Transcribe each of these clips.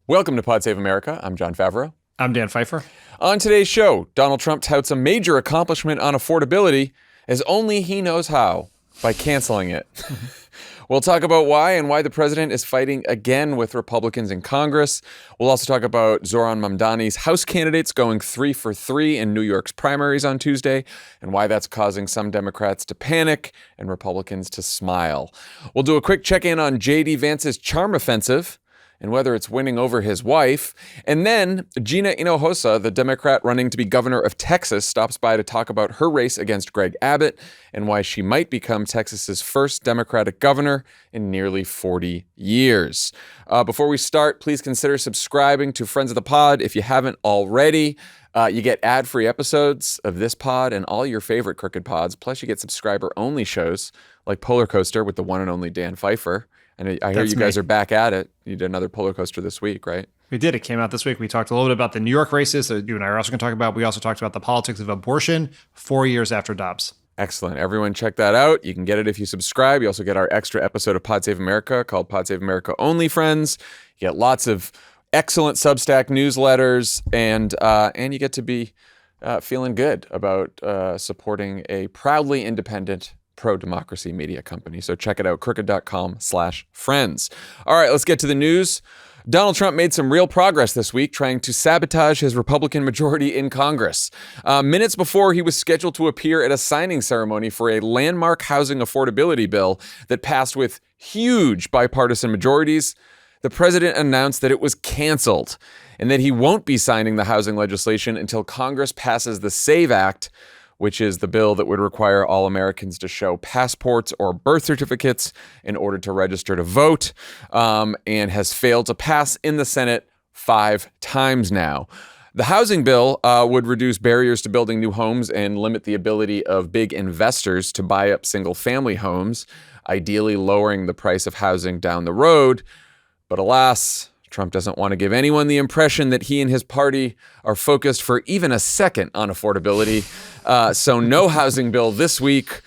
Welcome to Pod Save America. I'm John Favreau. I'm Dan Pfeiffer. On today's show, Donald Trump touts a major accomplishment on affordability as only he knows how, by canceling it. We'll talk about why and why the president is fighting again with Republicans in Congress. We'll also talk about Zoran Mamdani's House candidates going 3 for 3 in New York's primaries on Tuesday, and why that's causing some Democrats to panic and Republicans to smile. We'll do a quick check-in on JD Vance's charm offensive and whether it's winning over his wife. And then Gina Hinojosa, the Democrat running to be governor of Texas, stops by to talk about her race against Greg Abbott and why she might become Texas's first Democratic governor in nearly 40 years. Before we start, please consider subscribing to Friends of the Pod if you haven't already. You get ad-free episodes of this pod and all your favorite Crooked Pods. Plus, you get subscriber-only shows like Polar Coaster with the one and only Dan Pfeiffer. And I hear you guys are back at it. You did another Polar Coaster this week, right? We did. It came out this week. We talked a little bit about the New York races that you and I are also going to talk about. We also talked about the politics of abortion 4 years after Dobbs. Excellent. Everyone check that out. You can get it if you subscribe. You also get our extra episode of Pod Save America called Pod Save America Only Friends. You get lots of excellent Substack newsletters, and you get to be feeling good about supporting a proudly independent pro-democracy media company. So check it out, crooked.com/friends. All right, let's get to the news. Donald Trump made some real progress this week trying to sabotage his Republican majority in Congress. Minutes before he was scheduled to appear at a signing ceremony for a landmark housing affordability bill that passed with huge bipartisan majorities, the president announced that it was canceled and that he won't be signing the housing legislation until Congress passes the SAVE Act, which is the bill that would require all Americans to show passports or birth certificates in order to register to vote, and has failed to pass in the Senate 5 times now. The housing bill would reduce barriers to building new homes and limit the ability of big investors to buy up single-family homes, ideally lowering the price of housing down the road. But alas, Trump doesn't want to give anyone the impression that he and his party are focused for even a second on affordability. So no housing bill this week.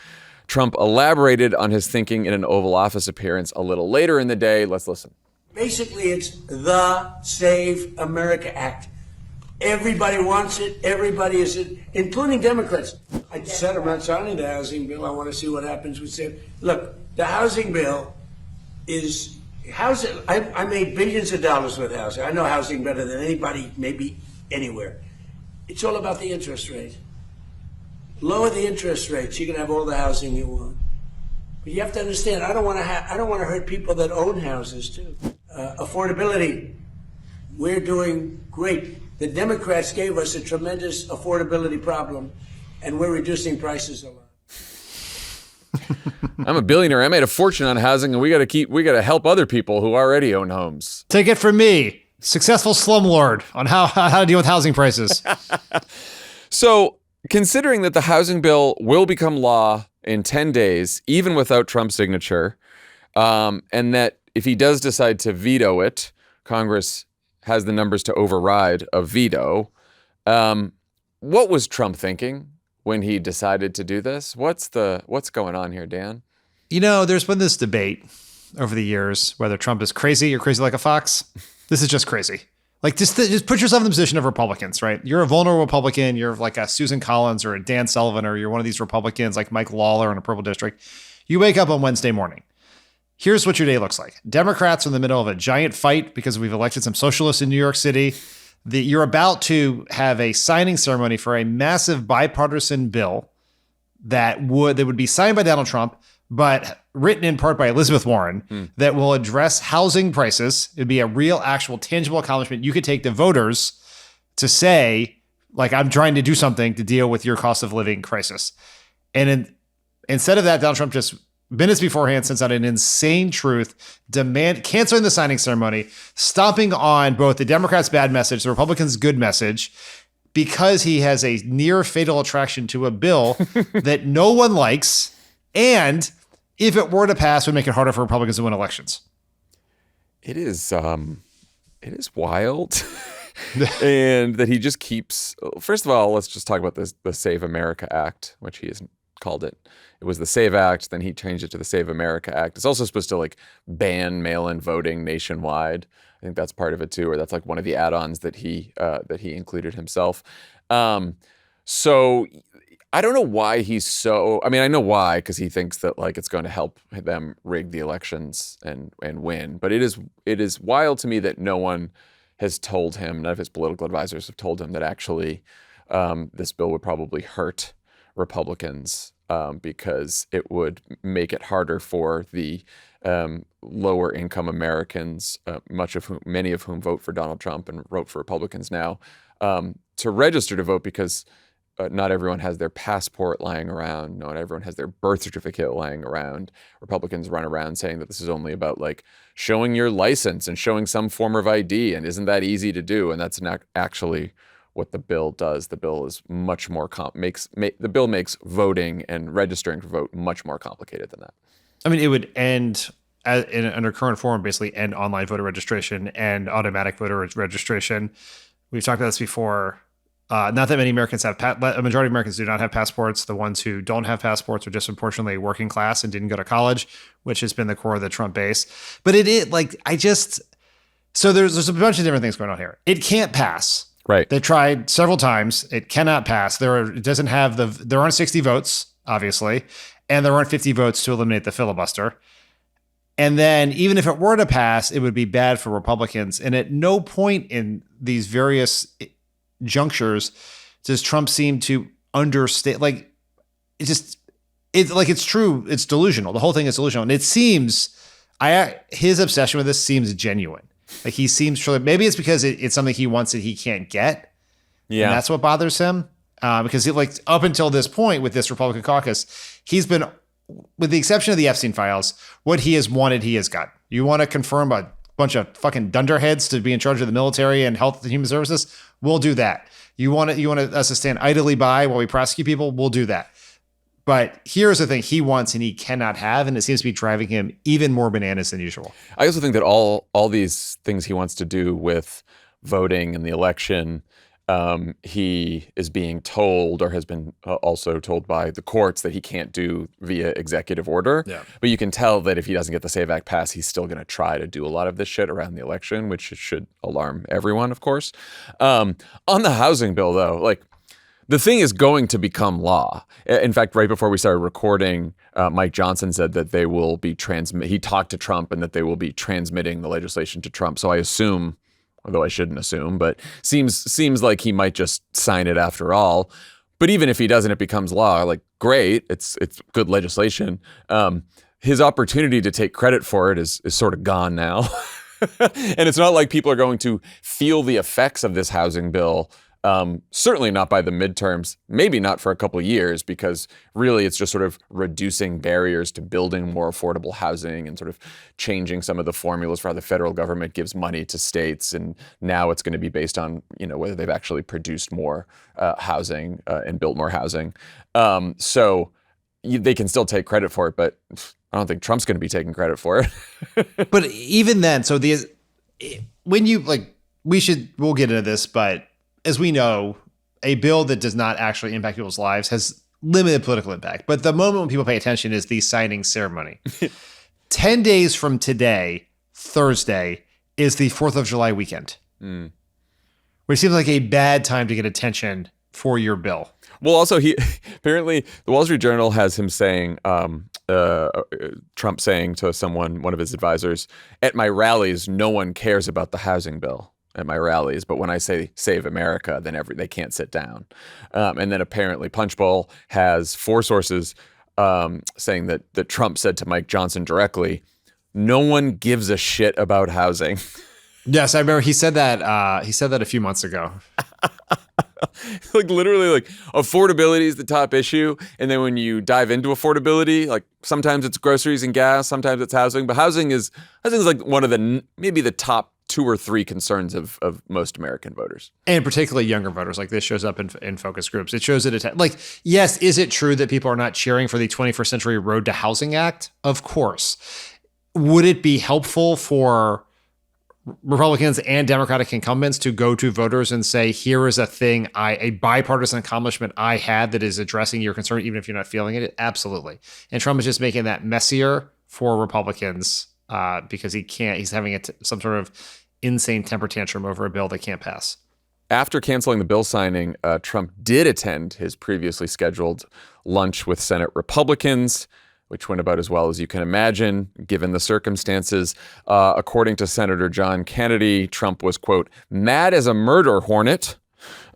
Trump elaborated on his thinking in an Oval Office appearance a little later in the day. Let's listen. Basically, it's the Save America Act. Everybody wants it. Everybody is it, including Democrats. I said I'm not signing the housing bill. I want to see what happens with Save. Look, the housing bill is... Housing, I made billions of dollars with housing. I know housing better than anybody, maybe anywhere. It's all about the interest rate. Lower the interest rates, you can have all the housing you want. But you have to understand, I don't want to hurt people that own houses too. Affordability, we're doing great. The Democrats gave us a tremendous affordability problem, and we're reducing prices a lot. I'm a billionaire. I made a fortune on housing, and we got to help other people who already own homes. Take it from me, successful slumlord, on how to deal with housing prices. So, considering that the housing bill will become law in 10 days, even without Trump's signature, and that if he does decide to veto it, Congress has the numbers to override a veto. What was Trump thinking when he decided to do this? What's going on here, Dan? You know, there's been this debate over the years whether Trump is crazy or crazy like a fox. This is just crazy. Like, just put yourself in the position of Republicans, right? You're a vulnerable Republican. You're like a Susan Collins or a Dan Sullivan, or you're one of these Republicans like Mike Lawler in a purple district. You wake up on Wednesday morning. Here's what your day looks like. Democrats are in the middle of a giant fight because we've elected some socialists in New York City. You're about to have a signing ceremony for a massive bipartisan bill that would be signed by Donald Trump, but written in part by Elizabeth Warren, that will address housing prices. It'd be a real, actual, tangible accomplishment. You could take the voters to say, like, I'm trying to do something to deal with your cost of living crisis. And instead of that, Donald Trump just minutes beforehand sends out an insane truth, canceling the signing ceremony, stomping on both the Democrats' bad message, the Republicans' good message, because he has a near fatal attraction to a bill that no one likes, and if it were to pass, would make it harder for Republicans to win elections. It is wild. And that he just keeps, first of all, let's just talk about the Save America Act, which he is called it. It was the SAVE Act, then he changed it to the Save America Act. It's also supposed to like ban mail-in voting nationwide. I think that's part of it too, or that's like one of the add-ons that he included himself. So I don't know why he's so. I mean, I know why, because he thinks that like it's going to help them rig the elections and win. But it is wild to me that no one has told him, none of his political advisors have told him that actually this bill would probably hurt Republicans because it would make it harder for the lower income Americans, many of whom vote for Donald Trump and vote for Republicans now, to register to vote, because not everyone has their passport lying around. Not everyone has their birth certificate lying around. Republicans run around saying that this is only about like showing your license and showing some form of ID, and isn't that easy to do? And that's not actually what the bill does. The bill is much more the bill makes voting and registering to vote much more complicated than that. I mean, it would end under current form, basically end online voter registration and automatic voter registration. We've talked about this before. Not that many Americans have, a majority of Americans do not have passports. The ones who don't have passports are disproportionately working class and didn't go to college, which has been the core of the Trump base. But it is like, so there's a bunch of different things going on here. It can't pass. Right. They tried several times. It cannot pass. There aren't 60 votes, obviously, and there aren't 50 votes to eliminate the filibuster. And then even if it were to pass, it would be bad for Republicans. And at no point in these various junctures does Trump seem to understand, like, it's true. It's delusional. The whole thing is delusional. And it seems, his obsession with this seems genuine. Like, he seems truly, maybe it's because it's something he wants that he can't get. Yeah. And that's what bothers him. Because he, like, up until this point with this Republican caucus, he's been, with the exception of the Epstein files, what he has wanted, he has got. You want to confirm a bunch of fucking dunderheads to be in charge of the military and health and human services? We'll do that. You want us to stand idly by while we prosecute people? We'll do that. But here's the thing he wants and he cannot have, and it seems to be driving him even more bananas than usual. I also think that all these things he wants to do with voting and the election, he is being told, or has been also told by the courts, that he can't do via executive order. Yeah. But you can tell that if he doesn't get the SAVE Act passed, he's still going to try to do a lot of this shit around the election, which should alarm everyone, of course. On the housing bill, though, like, the thing is going to become law. In fact, right before we started recording, Mike Johnson said that they will be he talked to Trump and that they will be transmitting the legislation to Trump. So I assume, although I shouldn't assume, but seems like he might just sign it after all. But even if he doesn't, it becomes law. Like, great, it's good legislation. His opportunity to take credit for it is sort of gone now. And it's not like people are going to feel the effects of this housing bill. Certainly not by the midterms, maybe not for a couple of years, because really it's just sort of reducing barriers to building more affordable housing and sort of changing some of the formulas for how the federal government gives money to states. And now it's going to be based on, whether they've actually produced more housing and built more housing. So they can still take credit for it, but I don't think Trump's going to be taking credit for it. But even then, so we'll get into this, but as we know, a bill that does not actually impact people's lives has limited political impact. But the moment when people pay attention is the signing ceremony. 10 days from today, Thursday, is the 4th of July weekend. Which seems like a bad time to get attention for your bill. Well, also, apparently the Wall Street Journal has him saying, Trump saying to one of his advisors, "At my rallies, no one cares about the housing bill. At my rallies, but when I say Save America, then they can't sit down." And then apparently Punchbowl has 4 sources saying that Trump said to Mike Johnson directly, "No one gives a shit about housing." Yes, I remember he said that a few months ago. Like, literally, like, affordability is the top issue, and then when you dive into affordability, like, sometimes it's groceries and gas, sometimes it's housing, but housing is like one of maybe the top 2 or 3 concerns of most American voters. And particularly younger voters. Like, this shows up in focus groups. It shows it. Like, yes, is it true that people are not cheering for the 21st Century Road to Housing Act? Of course. Would it be helpful for Republicans and Democratic incumbents to go to voters and say, here is a bipartisan accomplishment I had that is addressing your concern, even if you're not feeling it? Absolutely. And Trump is just making that messier for Republicans because he's having some sort of insane temper tantrum over a bill they can't pass. After canceling the bill signing, Trump did attend his previously scheduled lunch with Senate Republicans, which went about as well as you can imagine, given the circumstances. According to Senator John Kennedy, Trump was, quote, mad as a murder hornet,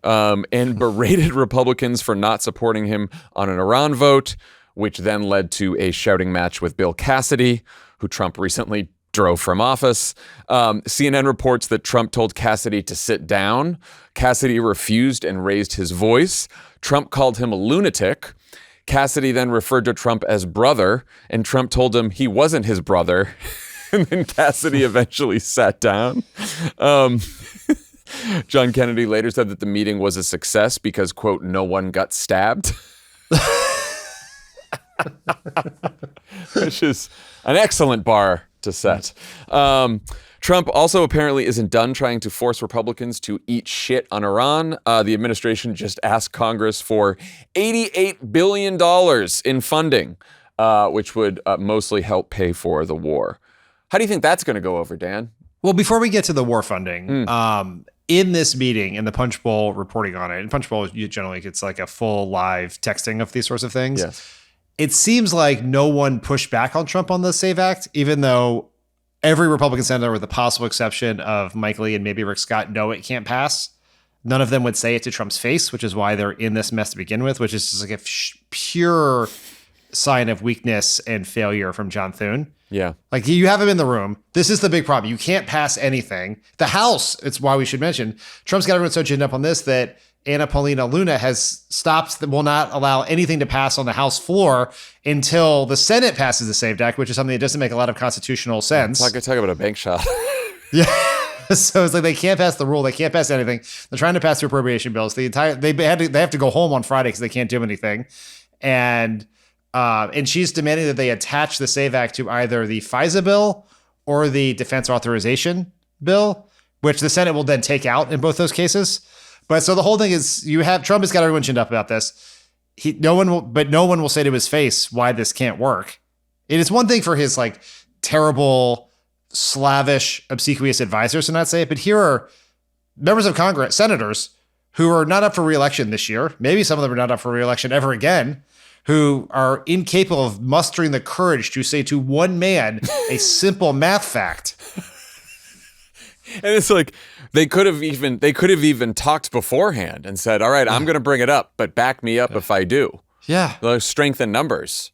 and berated Republicans for not supporting him on an Iran vote, which then led to a shouting match with Bill Cassidy, who Trump recently drove from office. CNN reports that Trump told Cassidy to sit down. Cassidy refused and raised his voice. Trump called him a lunatic. Cassidy then referred to Trump as brother, and Trump told him he wasn't his brother. And then Cassidy eventually sat down. John Kennedy later said that the meeting was a success because, quote, no one got stabbed. Which is an excellent bar to set. Trump also apparently isn't done trying to force Republicans to eat shit on Iran. The administration just asked Congress for $88 billion in funding, which would mostly help pay for the war. How do you think that's going to go over, Dan? Well, before we get to the war funding, in this meeting, in the Punch Bowl reporting on it, and Punch Bowl generally gets like a full live texting of these sorts of things. Yes. It seems like no one pushed back on Trump on the SAVE Act, even though every Republican senator, with the possible exception of Mike Lee and maybe Rick Scott, know it can't pass. None of them would say it to Trump's face, which is why they're in this mess to begin with, which is just like a pure sign of weakness and failure from John Thune. Yeah. Like, you have him in the room. This is the big problem. You can't pass anything. The House, it's why we should mention, Trump's got everyone so ginned up on this that Anna Paulina Luna has stopped, that will not allow anything to pass on the House floor until the Senate passes the SAVE Act, which is something that doesn't make a lot of constitutional sense. Talk about a bank shot. Yeah. So it's like they can't pass the rule. They can't pass anything. They're trying to pass through appropriation bills. They have to go home on Friday because they can't do anything. And she's demanding that they attach the SAVE Act to either the FISA bill or the defense authorization bill, which the Senate will then take out in both those cases. But so the whole thing is, Trump has got everyone chinned up about this. No one will say to his face why this can't work. It is one thing for his like terrible, slavish, obsequious advisors to not say it, but here are members of Congress, senators, who are not up for re-election this year. Maybe some of them are not up for re-election ever again, who are incapable of mustering the courage to say to one man a simple math fact. And it's like they could have even talked beforehand and said, all right, I'm going to bring it up, but back me up if I do. Yeah. The strength in numbers.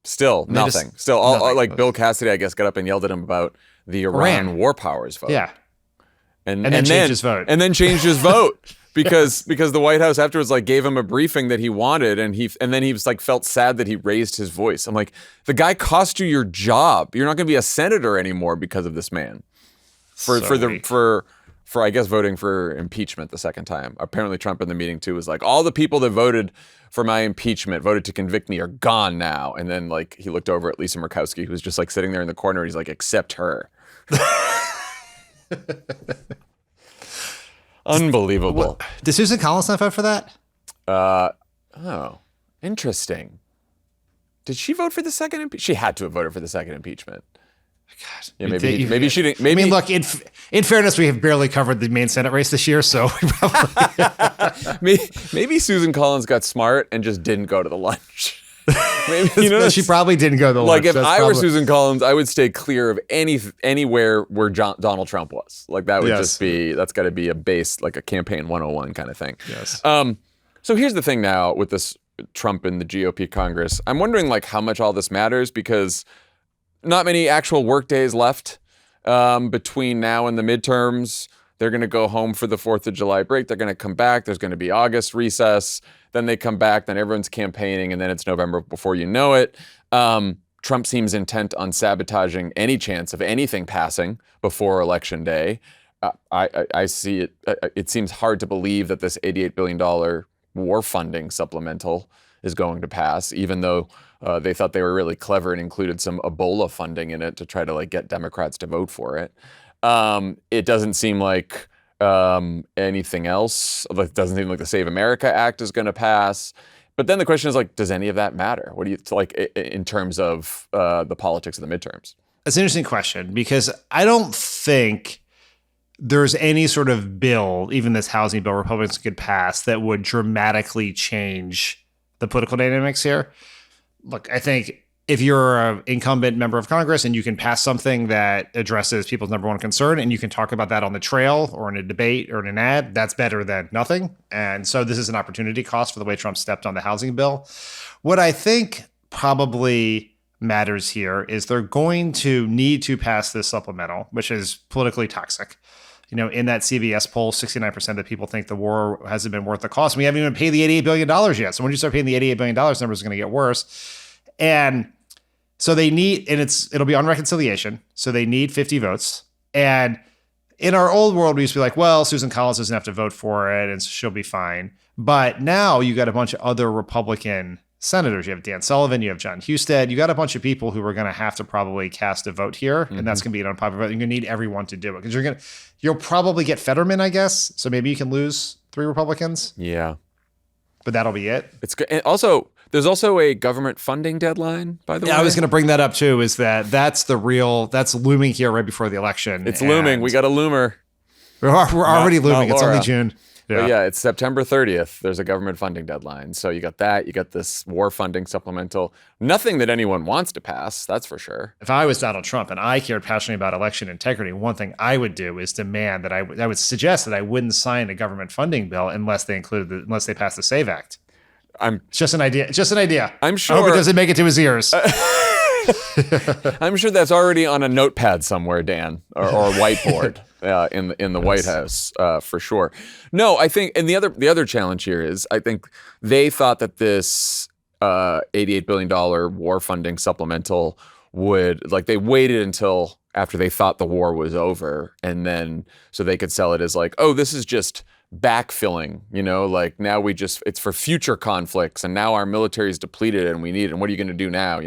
Still nothing. Like Bill Cassidy, I guess, got up and yelled at him about the Iran war powers vote. Yeah. And then changed his vote. And then changed his vote because the White House afterwards like gave him a briefing that he wanted, and then he was like felt sad that he raised his voice. I'm like, the guy cost you your job. You're not going to be a senator anymore because of this man. For I guess voting for impeachment the second time. Apparently Trump in the meeting too was like, all the people that voted for my impeachment, voted to convict me, are gone now. And then like he looked over at Lisa Murkowski, who was just like sitting there in the corner, and he's like, except her. Unbelievable. Did Susan Collins not vote for that? Oh, interesting. Did she vote for the second impeachment? She had to have voted for the second impeachment. God, yeah, maybe she didn't. Maybe, I mean, look, in fairness, we have barely covered the main Senate race this year, so we probably maybe Susan Collins got smart and just didn't go to the lunch. Maybe she probably didn't go to the lunch. Like if I were Susan Collins, I would stay clear of anywhere where Donald Trump was. Like that would just be, that's got to be a base, like a campaign 101 kind of thing. Yes. So here's the thing now with this Trump and the GOP Congress. I'm wondering like how much all this matters, because not many actual work days left between now and the midterms. They're going to go home for the 4th of July break. They're going to come back. There's going to be August recess. Then they come back. Then everyone's campaigning. And then it's November before you know it. Trump seems intent on sabotaging any chance of anything passing before Election Day. I see it. It seems hard to believe that this $88 billion war funding supplemental is going to pass, even though they thought they were really clever and included some Ebola funding in it to try to like get Democrats to vote for it. It doesn't seem like anything else. Like, it doesn't seem like the Save America Act is going to pass. But then the question is, like, does any of that matter? What do you like in terms of the politics of the midterms? That's an interesting question, because I don't think there's any sort of bill, even this housing bill Republicans could pass, that would dramatically change the political dynamics here. Look, I think if you're an incumbent member of Congress and you can pass something that addresses people's number one concern and you can talk about that on the trail or in a debate or in an ad, that's better than nothing. And so this is an opportunity cost for the way Trump stepped on the housing bill. What I think probably matters here is they're going to need to pass this supplemental, which is politically toxic. You know, in that CBS poll, 69% of people think the war hasn't been worth the cost. We haven't even paid the $88 billion yet. So when you start paying the $88 billion, number is going to get worse. And so they need, and it'll be on reconciliation. So they need 50 votes. And in our old world, we used to be like, well, Susan Collins doesn't have to vote for it and she'll be fine. But now you got a bunch of other Republican senators. You have Dan Sullivan, you have John Husted. You got a bunch of people who are going to have to probably cast a vote here. Mm-hmm. And that's going to be an unpopular vote. You're going to need everyone to do it because you'll probably get Fetterman, I guess. So maybe you can lose 3 Republicans. Yeah. But that'll be it. It's good. And also, there's also a government funding deadline, by the way. Yeah, I was going to bring that up too, is that's looming here right before the election. It's looming. We got a loomer. We're already looming. It's only June. Yeah. But yeah, it's September 30th. There's a government funding deadline. So you got that. You got this war funding supplemental. Nothing that anyone wants to pass, that's for sure. If I was Donald Trump and I cared passionately about election integrity, one thing I would do is demand that I would suggest that I wouldn't sign a government funding bill unless they pass the SAVE Act. It's just an idea. I'm sure. I hope it doesn't make it to his ears. I'm sure that's already on a notepad somewhere, Dan, or a whiteboard in the White House for sure. No, I think, and the other challenge here is I think they thought that this $88 billion war funding supplemental they waited until after they thought the war was over, and then so they could sell it as like, oh, this is just backfilling, like now it's for future conflicts, and now our military is depleted and we need it, and what are you going to do now,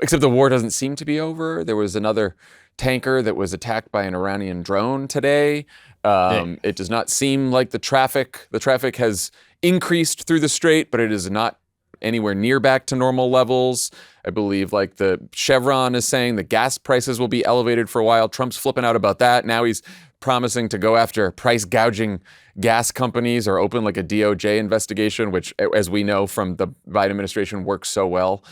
Except the war doesn't seem to be over. There was another tanker that was attacked by an Iranian drone today. It does not seem like the traffic has increased through the strait, but it is not anywhere near back to normal levels. I believe like the Chevron is saying the gas prices will be elevated for a while. Trump's flipping out about that. Now he's promising to go after price gouging gas companies or open like a DOJ investigation, which, as we know from the Biden administration, works so well.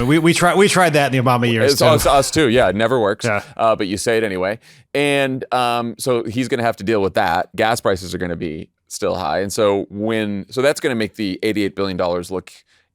We tried that in the Obama years. It's us too. Yeah, it never works. Yeah. But you say it anyway. And so he's going to have to deal with that. Gas prices are going to be still high. And so that's going to make the $88 billion look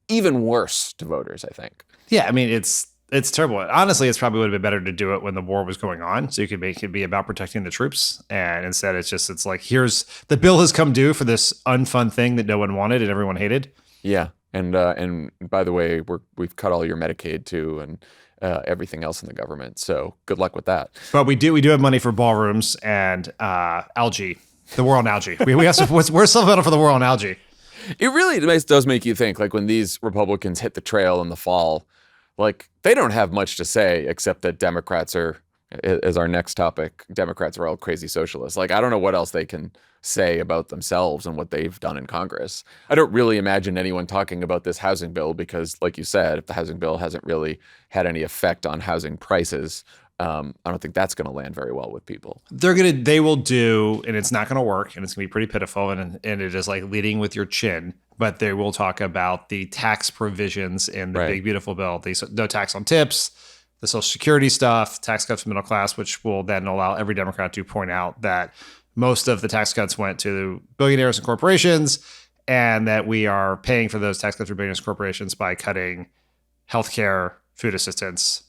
even worse to voters, I think. Yeah, I mean, it's terrible. Honestly, it's probably would have been better to do it when the war was going on. So you could make it be about protecting the troops. And instead, it's like, here's the bill has come due for this unfun thing that no one wanted and everyone hated. Yeah. And by the way, we've cut all your Medicaid too and everything else in the government. So good luck with that. But we do have money for ballrooms and algae, the war on algae. We have we're supplemental for the war on algae. It really does make you think, like when these Republicans hit the trail in the fall, like they don't have much to say except that Democrats are, as our next topic, Democrats are all crazy socialists. Like I don't know what else they can say about themselves and what they've done in Congress. I don't really imagine anyone talking about this housing bill because, like you said, if the housing bill hasn't really had any effect on housing prices, I don't think that's going to land very well with people. They will do, and it's not going to work, and it's going to be pretty pitiful, and it is like leading with your chin. But they will talk about the tax provisions in the big beautiful bill. No tax on tips, the Social Security stuff, tax cuts for middle class, which will then allow every Democrat to point out that most of the tax cuts went to billionaires and corporations, and that we are paying for those tax cuts for billionaires and corporations by cutting healthcare, food assistance,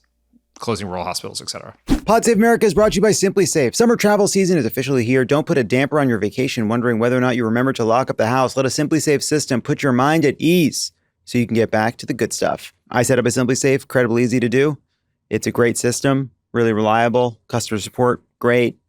closing rural hospitals, etc. Pod Save America is brought to you by Simply Safe. Summer travel season is officially here. Don't put a damper on your vacation wondering whether or not you remember to lock up the house. Let a Simply Safe system put your mind at ease so you can get back to the good stuff. I set up a Simply Safe, incredibly easy to do. It's a great system, really reliable, customer support, great.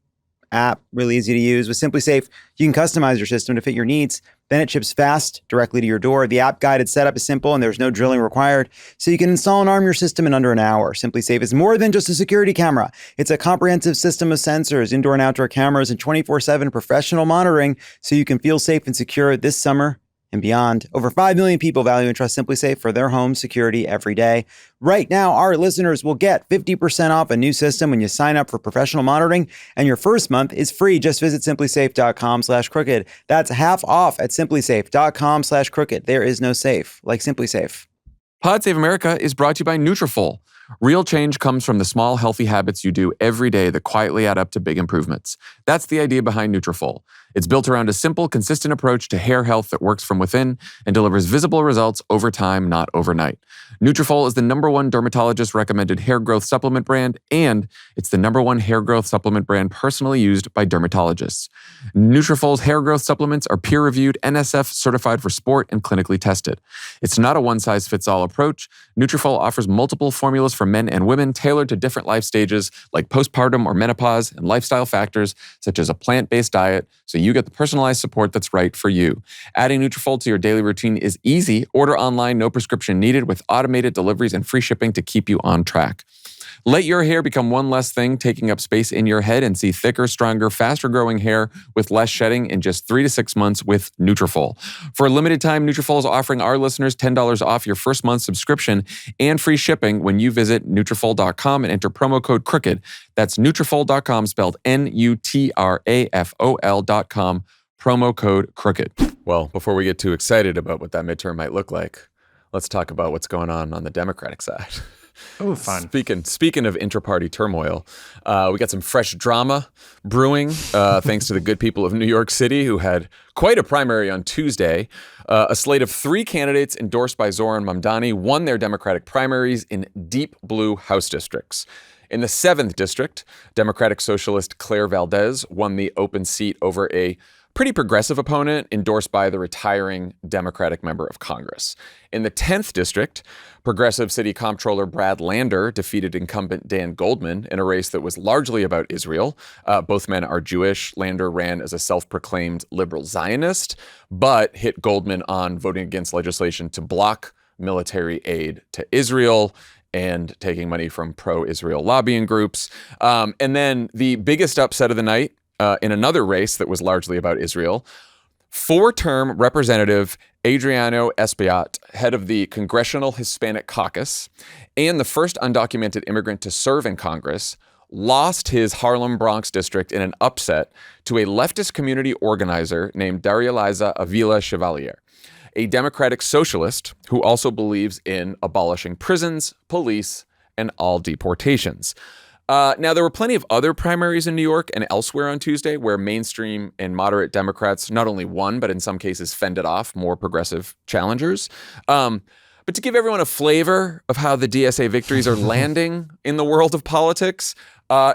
app, really easy to use. With Simply Safe, you can customize your system to fit your needs. Then it ships fast directly to your door. The app guided setup is simple and there's no drilling required, so you can install and arm your system in under an hour. Simply Safe is more than just a security camera. It's a comprehensive system of sensors, indoor and outdoor cameras, and 24/7 professional monitoring, so you can feel safe and secure this summer and beyond. Over 5 million people value and trust Simply Safe for their home security every day. Right now, our listeners will get 50% off a new system when you sign up for professional monitoring, and your first month is free. Just visit simplysafe.com/crooked. That's half off at simplysafe.com/crooked. There is no safe like Simply Safe. Pod Save America is brought to you by Nutrafol. Real change comes from the small, healthy habits you do every day that quietly add up to big improvements. That's the idea behind Nutrafol. It's built around a simple, consistent approach to hair health that works from within and delivers visible results over time, not overnight. Nutrafol is the #1 dermatologist-recommended hair growth supplement brand, and it's the #1 hair growth supplement brand personally used by dermatologists. Nutrafol's hair growth supplements are peer-reviewed, NSF certified for sport, and clinically tested. It's not a one-size-fits-all approach. Nutrafol offers multiple formulas for men and women tailored to different life stages like postpartum or menopause and lifestyle factors such as a plant-based diet, so you get the personalized support that's right for you. Adding Nutrafol to your daily routine is easy. Order online, no prescription needed, with automated deliveries and free shipping to keep you on track. Let your hair become one less thing taking up space in your head and see thicker, stronger, faster-growing hair with less shedding in just 3 to 6 months with Nutrafol. For a limited time, Nutrafol is offering our listeners $10 off your first month subscription and free shipping when you visit Nutrafol.com and enter promo code CROOKED. That's Nutrafol.com, spelled Nutrafol.com, promo code CROOKED. Well, before we get too excited about what that midterm might look like, let's talk about what's going on the Democratic side. Oh, fun. Speaking of inter-party turmoil, we got some fresh drama brewing, thanks to the good people of New York City, who had quite a primary on Tuesday. A slate of 3 candidates endorsed by Zoran Mamdani won their Democratic primaries in deep blue House districts. In the 7th district, Democratic Socialist Claire Valdez won the open seat over a pretty progressive opponent endorsed by the retiring Democratic member of Congress. In the 10th district, progressive city comptroller Brad Lander defeated incumbent Dan Goldman in a race that was largely about Israel. Both men are Jewish. Lander ran as a self-proclaimed liberal Zionist, but hit Goldman on voting against legislation to block military aid to Israel and taking money from pro-Israel lobbying groups. And then the biggest upset of the night, in another race that was largely about Israel, 4-term Representative Adriano Espaillat, head of the Congressional Hispanic Caucus, and the first undocumented immigrant to serve in Congress, lost his Harlem Bronx district in an upset to a leftist community organizer named Daria-Liza Avila Chevalier, a Democratic socialist who also believes in abolishing prisons, police, and all deportations. Now, there were plenty of other primaries in New York and elsewhere on Tuesday where mainstream and moderate Democrats not only won, but in some cases fended off more progressive challengers. But to give everyone a flavor of how the DSA victories are landing in the world of politics,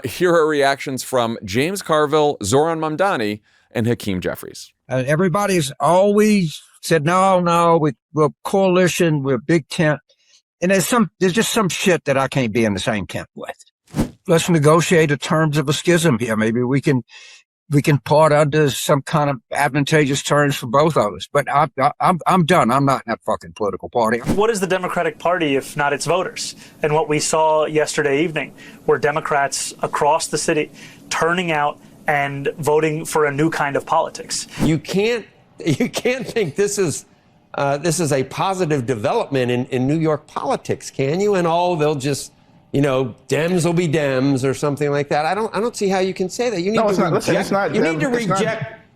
here are reactions from James Carville, Zoran Mamdani, and Hakeem Jeffries. Everybody's always said, no, we're coalition, we're big tent. And there's just some shit that I can't be in the same camp with. Let's negotiate the terms of a schism here. Maybe we can part under some kind of advantageous terms for both of us. But I'm done. I'm not in that fucking political party. What is the Democratic Party if not its voters? And what we saw yesterday evening were Democrats across the city turning out and voting for a new kind of politics. You can't think this is a positive development in New York politics, can you? And they'll just, Dems will be Dems or something like that. I don't see how you can say that. You need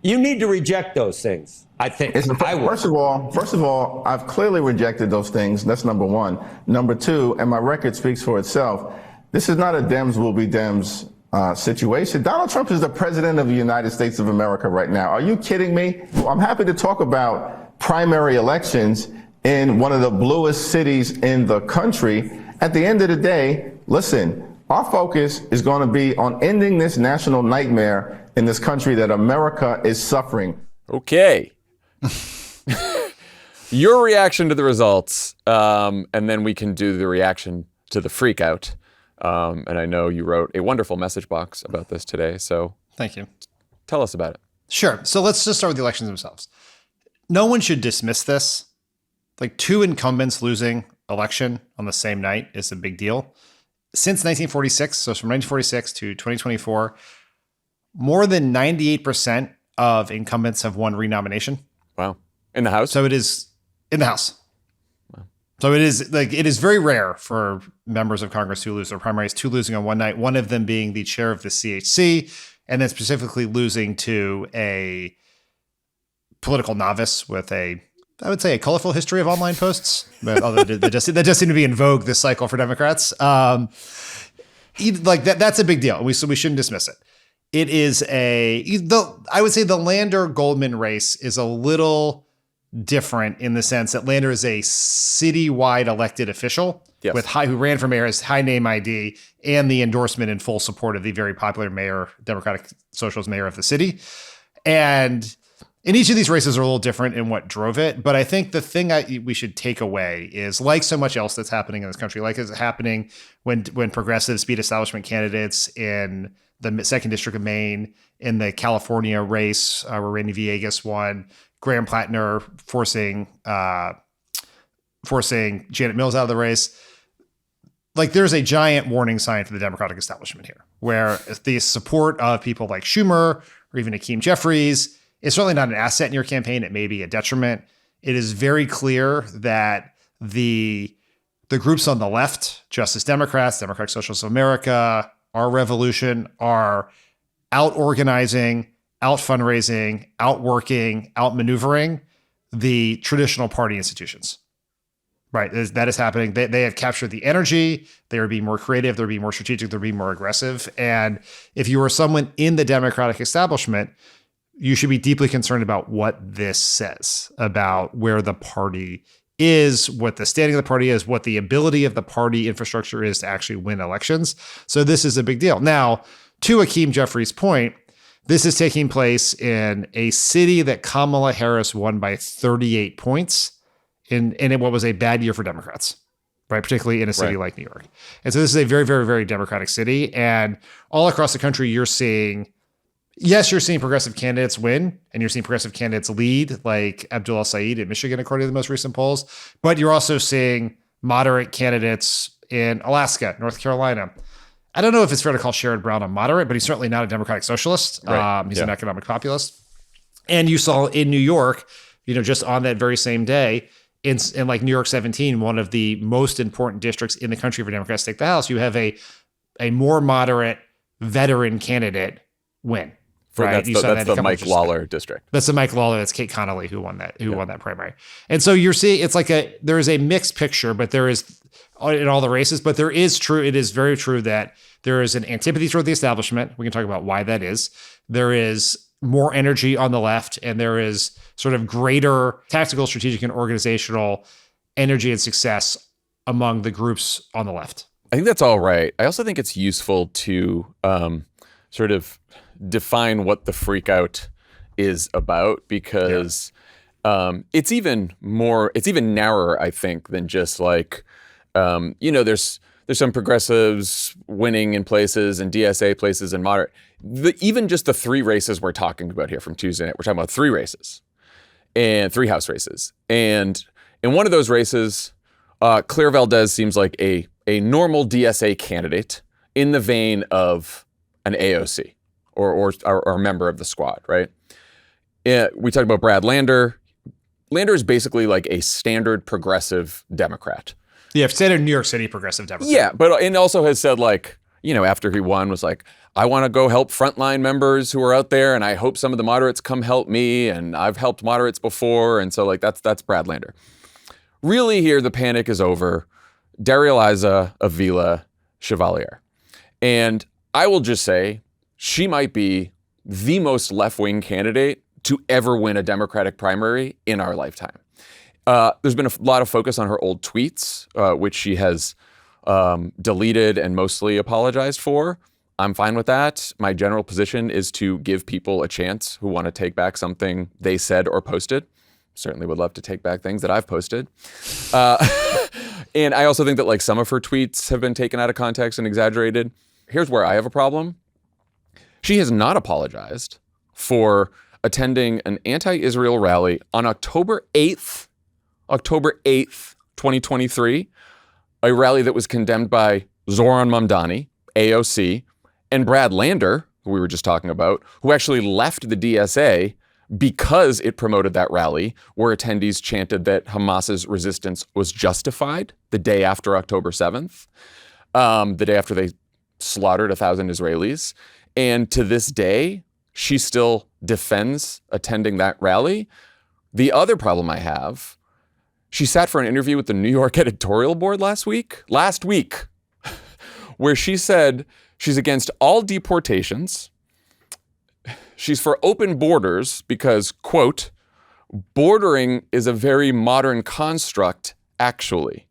You need to reject those things. I think. First of all, I've clearly rejected those things. That's number one. Number two, and my record speaks for itself. This is not a Dems will be Dems situation. Donald Trump is the president of the United States of America right now. Are you kidding me? I'm happy to talk about primary elections in one of the bluest cities in the country. At the end of the day, listen, our focus is going to be on ending this national nightmare in this country that America is suffering. Okay. Your reaction to the results, and then we can do the reaction to the freak out. And I know you wrote a wonderful message box about this today, so Thank you. Tell us about it. Sure. So let's just start with the elections themselves. No one should dismiss this. Like 2 incumbents losing election on the same night is a big deal. Since 1946, so from 1946 to 2024, more than 98% of incumbents have won renomination. Wow. In the House? So it is in the House. Wow. So it is very rare for members of Congress who lose their primaries, 2 losing on one night, one of them being the chair of the CHC, and then specifically losing to a political novice with I would say a colorful history of online posts, but although that just seem to be in vogue this cycle for Democrats. Like that's a big deal. So we shouldn't dismiss it. It is I would say the Lander-Goldman race is a little different in the sense that Lander is a citywide elected official who ran for mayor, has high name ID, and the endorsement in full support of the very popular mayor, Democratic Socialist mayor of the city. And in each of these races are a little different in what drove it. But I think the thing we should take away is, like so much else that's happening in this country, like is happening when progressives beat establishment candidates in the 2nd District of Maine, in the California race where Randy Villegas won, Graham Plattner forcing Janet Mills out of the race. Like there's a giant warning sign for the Democratic establishment here, where the support of people like Schumer or even Hakeem Jeffries is certainly not an asset in your campaign. It may be a detriment. It is very clear that the groups on the left, Justice Democrats, Democratic Socialists of America, Our Revolution, are out organizing, out fundraising, out working, out maneuvering the traditional party institutions. Right. That is happening. They have captured the energy. They are being more creative. They're being more strategic. They're being more aggressive. And if you are someone in the Democratic establishment, you should be deeply concerned about what this says about where the party is, what the standing of the party is, what the ability of the party infrastructure is to actually win elections. So this is a big deal. Now, to Hakeem Jeffries' point, this is taking place in a city that Kamala Harris won by 38 points in what was a bad year for Democrats, right? Particularly in a city like New York. And so this is a very, very, very Democratic city. And all across the country, you're seeing progressive candidates win, and you're seeing progressive candidates lead, like Abdul El-Sayed in Michigan, according to the most recent polls. But you're also seeing moderate candidates in Alaska, North Carolina. I don't know if it's fair to call Sherrod Brown a moderate, but he's certainly not a Democratic socialist. Right. He's an economic populist. And you saw in New York, just on that very same day, in like New York 17, one of the most important districts in the country for Democrats to take the House, you have a more moderate veteran candidate win. Right? That's the Mike Lawler district. That's the Mike Lawler. That's Kate Connolly who won that primary. And so you're seeing there is a mixed picture, but there is in all the races, but it is very true that there is an antipathy toward the establishment. We can talk about why that is. There is more energy on the left, and there is sort of greater tactical, strategic, and organizational energy and success among the groups on the left. I think that's all right. I also think it's useful to sort of define what the freak out is about, because it's even narrower, I think, than just like, there's some progressives winning in places and DSA places and moderate. Even just the 3 races we're talking about here from Tuesday night, we're talking about 3 races and 3 House races. And in one of those races, Claire Valdez seems like a normal DSA candidate in the vein of an AOC or a member of the squad, right? We talked about Brad Lander. Lander is basically like a standard progressive Democrat. Yeah, standard New York City progressive Democrat. Yeah, and also has said, like, after he won, was like, I want to go help frontline members who are out there, and I hope some of the moderates come help me, and I've helped moderates before, and so like that's Brad Lander. Really, here the panic is over. Daria-Liza Avila Chevalier, and I will just say she might be the most left-wing candidate to ever win a Democratic primary in our lifetime. There's been a lot of focus on her old tweets, which she has deleted and mostly apologized for. I'm fine with that. My general position is to give people a chance who want to take back something they said or posted. Certainly would love to take back things that I've posted. And I also think that like some of her tweets have been taken out of context and exaggerated. Here's where I have a problem. She has not apologized for attending an anti-Israel rally on October 8th, 2023, a rally that was condemned by Zoran Mamdani, AOC, and Brad Lander, who we were just talking about, who actually left the DSA because it promoted that rally where attendees chanted that Hamas's resistance was justified the day after October 7th, the day after they slaughtered 1,000 Israelis. And to this day, she still defends attending that rally. The other problem I have, she sat for an interview with the New York editorial board last week, where she said she's against all deportations. She's for open borders because, quote, bordering is a very modern construct, actually.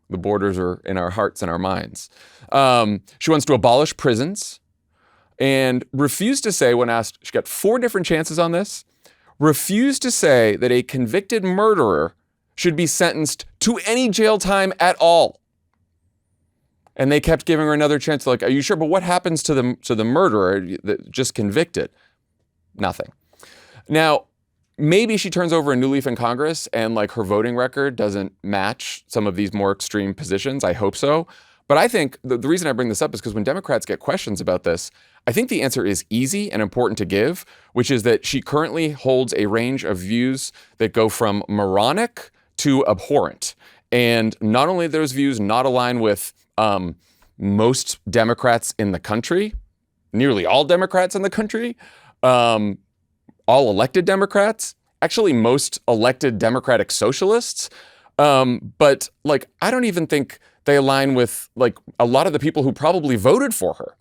The borders are in our hearts and our minds. She wants to abolish prisons and refused to say, when asked, she got 4 different chances on this, refused to say that a convicted murderer should be sentenced to any jail time at all. And they kept giving her another chance. Like, are you sure? But what happens to the murderer that just convicted? Nothing. Now, maybe she turns over a new leaf in Congress and like her voting record doesn't match some of these more extreme positions. I hope so. But I think the reason I bring this up is because when Democrats get questions about this, I think the answer is easy and important to give, which is that she currently holds a range of views that go from moronic to abhorrent. And not only are those views not align with most Democrats in the country, nearly all Democrats in the country, all elected Democrats, actually most elected Democratic socialists. But like, I don't even think they align with like a lot of the people who probably voted for her.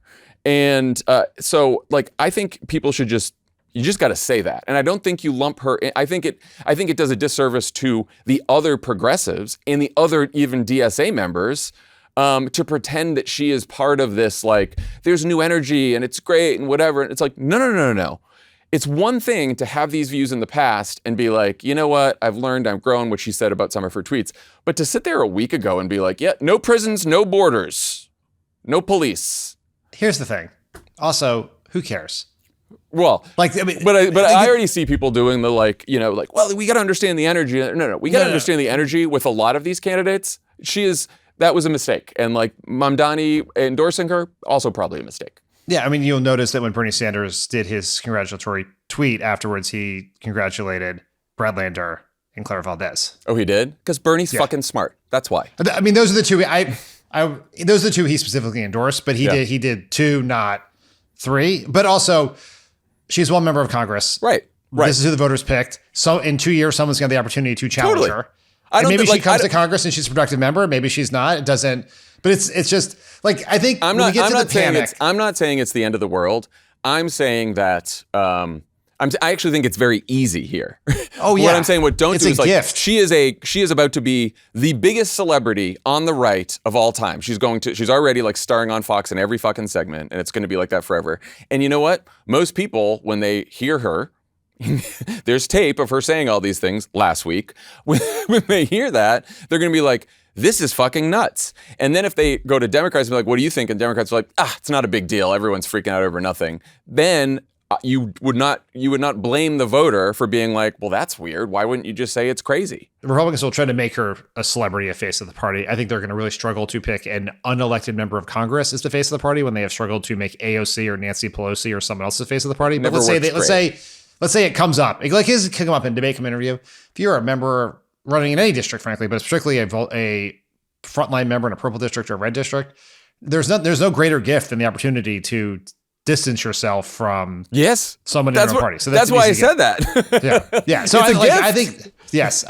And so like, I think people should you just got to say that. And I don't think you lump her in. I think it does a disservice to the other progressives and the other even DSA members to pretend that she is part of this, like, there's new energy and it's great and whatever. And it's like, no. It's one thing to have these views in the past and be like, you know what, I've learned, I've grown, what she said about some of her tweets. But to sit there a week ago and be like, yeah, no prisons, no borders, no police. Here's the thing. Also, who cares? Well, like, I mean, but I already see people doing the like, you know, like, well, we got to understand the energy. No, we got to understand the energy with a lot of these candidates. That was a mistake. And like Mamdani endorsing her, also probably a mistake. Yeah, I mean, you'll notice that when Bernie Sanders did his congratulatory tweet afterwards, he congratulated Brad Lander and Clara Valdez. Oh, he did? Because Bernie's fucking smart. That's why. I mean, those are the two. Those are the two he specifically endorsed, but he did 2, not 3. But also, she's one member of Congress. Right. This is who the voters picked. So in 2 years, someone's going to have the opportunity to challenge her. Maybe she comes to Congress and she's a productive member. Maybe she's not. It doesn't. But it's just like, I think I'm not saying it's the end of the world. I'm saying that I actually think it's very easy here. Oh yeah. What I'm saying, what don't it's do a is like gift. she is about to be the biggest celebrity on the right of all time. She's already like starring on Fox in every fucking segment, and it's going to be like that forever. And you know what? Most people, when they hear her, there's tape of her saying all these things last week. When they hear that, they're going to be like, this is fucking nuts. And then if they go to Democrats and be like, what do you think? And Democrats are like, it's not a big deal. Everyone's freaking out over nothing. Then you would not blame the voter for being like, well, that's weird. Why wouldn't you just say it's crazy? The Republicans will try to make her a celebrity, a face of the party. I think they're going to really struggle to pick an unelected member of Congress as the face of the party when they have struggled to make AOC or Nancy Pelosi or someone else the face of the party. But let's say it comes up. Like, it could come up in debate interview. If you're a member running in any district, frankly, but it's particularly a frontline member in a purple district or a red district, there's no greater gift than the opportunity to distance yourself from someone in your own party. So that's why I said that. Yeah. So I think yes,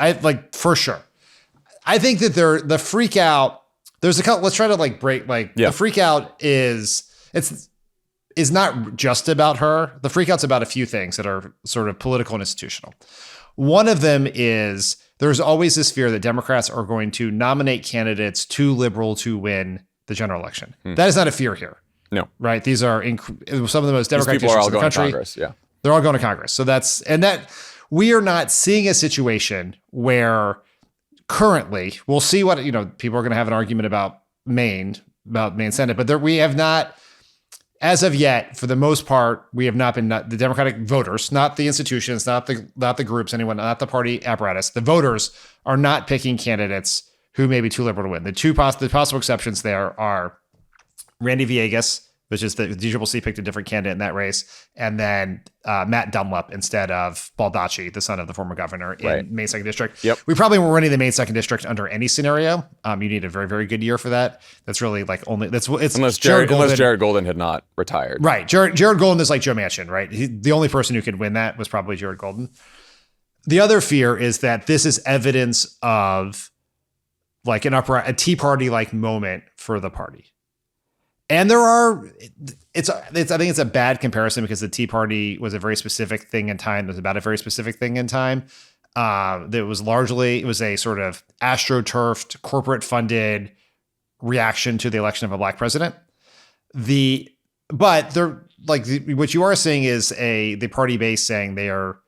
for sure. I think that the freak out. There's a couple. Let's try to the freak out is not just about her. The freak out's about a few things that are sort of political and institutional. One of them is there's always this fear that Democrats are going to nominate candidates too liberal to win the general election. That is not a fear here. No. Right? These are some of the most Democratic people are all in the going country. to Congress. Yeah. They're all going to Congress. So that we are not seeing a situation where currently we'll see what, people are going to have an argument about Maine Senate, but we have not. as of yet, for the most part, we have not been the Democratic voters, not the institutions, not the groups, anyone, not the party apparatus. The voters are not picking candidates who may be too liberal to win. The possible exceptions there are Randy Villegas, which is the DCCC picked a different candidate in that race, and then Matt Dunlap instead of Baldacci, the son of the former governor in Maine 2nd District. Yep. We probably were running the Maine 2nd District under any scenario. You need a very, very good year for that. That's really like unless Jared Golden had not retired. Right. Jared Golden is like Joe Manchin, right? The only person who could win that was probably Jared Golden. The other fear is that this is evidence of like a Tea Party like moment for the party. And I think it's a bad comparison because the Tea Party was a very specific thing in time. It was about a very specific thing in time. It was a sort of astroturfed, corporate funded reaction to the election of a black president. What you are seeing is the party base saying they are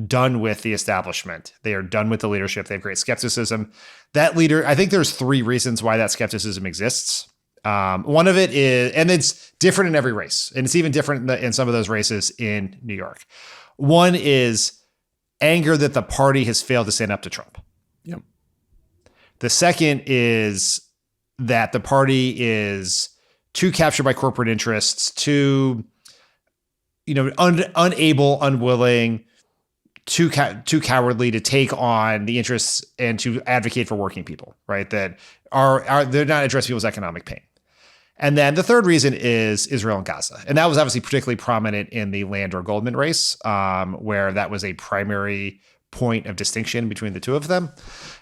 done with the establishment. They are done with the leadership. They have great skepticism. I think there's 3 reasons why that skepticism exists. One of it is, and it's different in every race, and it's even different in some of those races in New York. One is anger that the party has failed to stand up to Trump. Yep. The second is that the party is too captured by corporate interests, too, unable, unwilling, too cowardly to take on the interests and to advocate for working people, right? That they're not addressing people's economic pain. And then the third reason is Israel and Gaza. And that was obviously particularly prominent in the Landor-Goldman race, where that was a primary point of distinction between the two of them.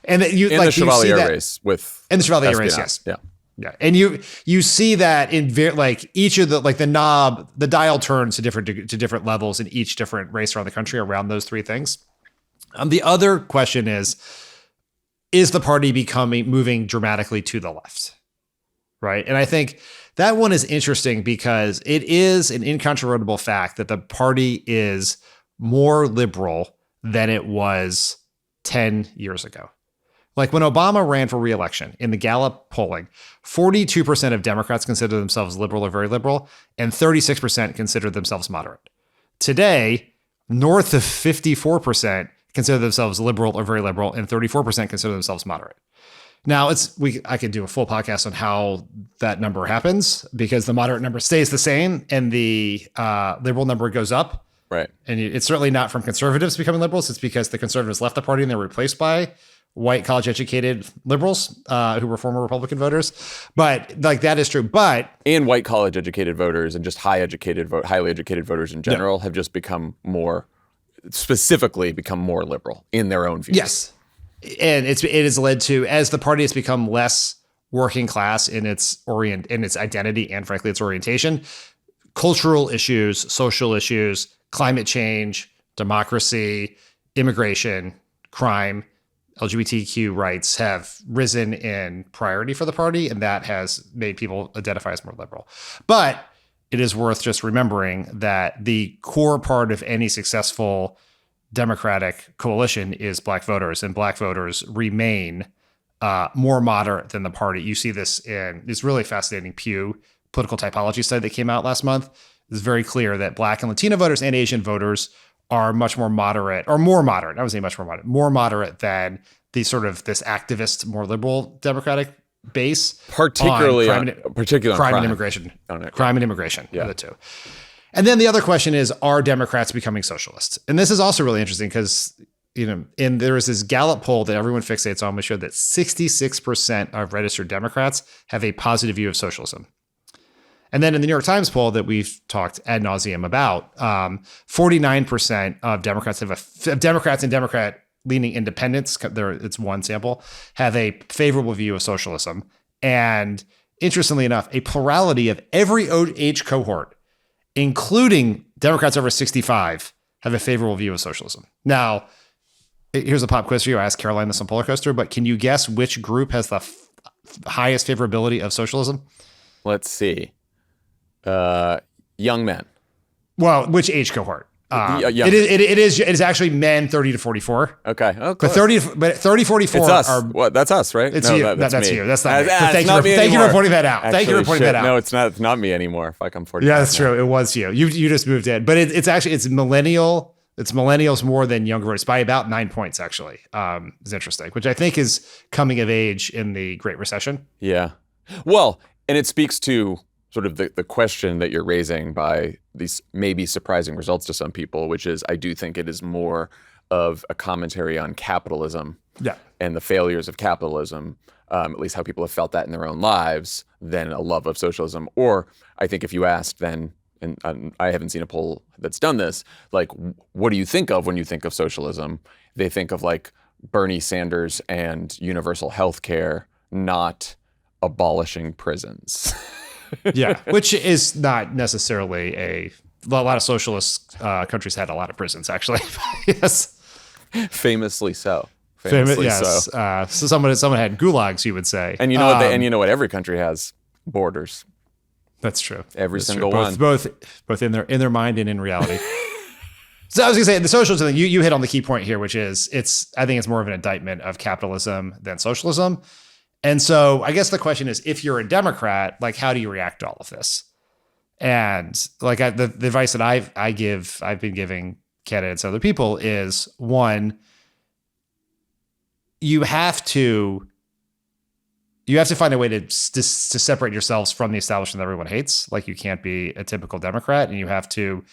And the Chevalier race with in the Chevalier race, yes. Yeah. Yeah. And you see that in each of the dial turns to different levels in each different race around the country around those 3 things. The other question is the party moving dramatically to the left? Right. And I think that one is interesting because it is an incontrovertible fact that the party is more liberal than it was 10 years ago. Like when Obama ran for re-election in the Gallup polling, 42% of Democrats consider themselves liberal or very liberal, and 36% consider themselves moderate. Today, north of 54% consider themselves liberal or very liberal, and 34% consider themselves moderate. Now I could do a full podcast on how that number happens because the moderate number stays the same and the liberal number goes up. Right. And it's certainly not from conservatives becoming liberals. It's because the conservatives left the party and they were replaced by white college educated liberals who were former Republican voters. But that is true. And white college educated voters and just highly educated voters in general have just become more liberal in their own views. Yes. And it has led to, as the party has become less working class in its identity and frankly its orientation, cultural issues, social issues, climate change, democracy, immigration, crime, LGBTQ rights have risen in priority for the party, and that has made people identify as more liberal. But it is worth just remembering that the core part of any successful Democratic coalition is black voters, and black voters remain more moderate than the party. You see this in this really fascinating Pew political typology study that came out last month. It's very clear that black and Latino voters and Asian voters are much more moderate, or more moderate. I would say much more moderate than the sort of this activist, more liberal Democratic base, particularly crime and immigration. Crime and immigration, yeah. The two. And then the other question is, are Democrats becoming socialists? And this is also really interesting because, and there was this Gallup poll that everyone fixates on, which showed that 66% of registered Democrats have a positive view of socialism. And then in the New York Times poll that we've talked ad nauseum about, 49% of Democrats Democrats and Democrat-leaning independents, it's one sample, have a favorable view of socialism. And interestingly enough, a plurality of every age cohort, including Democrats over 65, have a favorable view of socialism. Now, here's a pop quiz for you. I asked Caroline this on Polar Coaster, but can you guess which group has the highest favorability of socialism? Let's see. Young men. Well, which age cohort? Yeah. It is actually men 30 to 44. Okay. Oh, But 30 44 it's us. are. What? That's us, right? It's No, you. That's me. you. That's not me. It's Thank not me you anymore. for pointing that out. Thank you for Actually, pointing that out. No, it's not. It's not me anymore. If I'm 40. Yeah, that's true. It was you. You just moved in, but it's millennial. It's millennials more than younger voters by about 9 points. Actually, it's interesting, which I think is coming of age in the Great Recession. Yeah. Well, and it speaks to sort of the question that you're raising by these maybe surprising results to some people, which is I do think it is more of a commentary on capitalism and the failures of capitalism, at least how people have felt that in their own lives, than a love of socialism. Or I think if you asked then, and I haven't seen a poll that's done this, like, what do you think of when you think of socialism? They think of like Bernie Sanders and universal health care, not abolishing prisons. Yeah, which is not necessarily a lot of socialist countries had a lot of prisons, actually. Yes, famously so. Yes. So someone had gulags, you would say. And you know what? And you know what? Every country has borders. That's true. Every That's single true. one. Both in their mind and in reality. So I was gonna say the socialism thing. You hit on the key point here, which is I think it's more of an indictment of capitalism than socialism. And so I guess the question is, if you're a Democrat, like, how do you react to all of this? And like the advice that I've been giving candidates and other people is, one, you have to find a way to separate yourselves from the establishment that everyone hates. Like, you can't be a typical Democrat, and you have to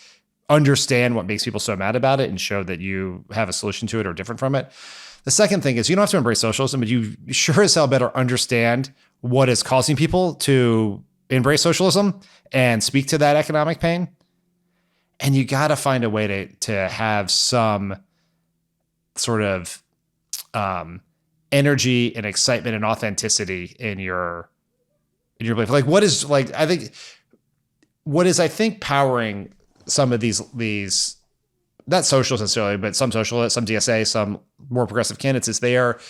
understand what makes people so mad about it and show that you have a solution to it or different from it. The second thing is, you don't have to embrace socialism, but you sure as hell better understand what is causing people to embrace socialism and speak to that economic pain. And you got to find a way to have some sort of energy and excitement and authenticity in your belief. Like, what is I think powering some of these not socialists necessarily, but some socialists, some DSA, some more progressive candidates, is they are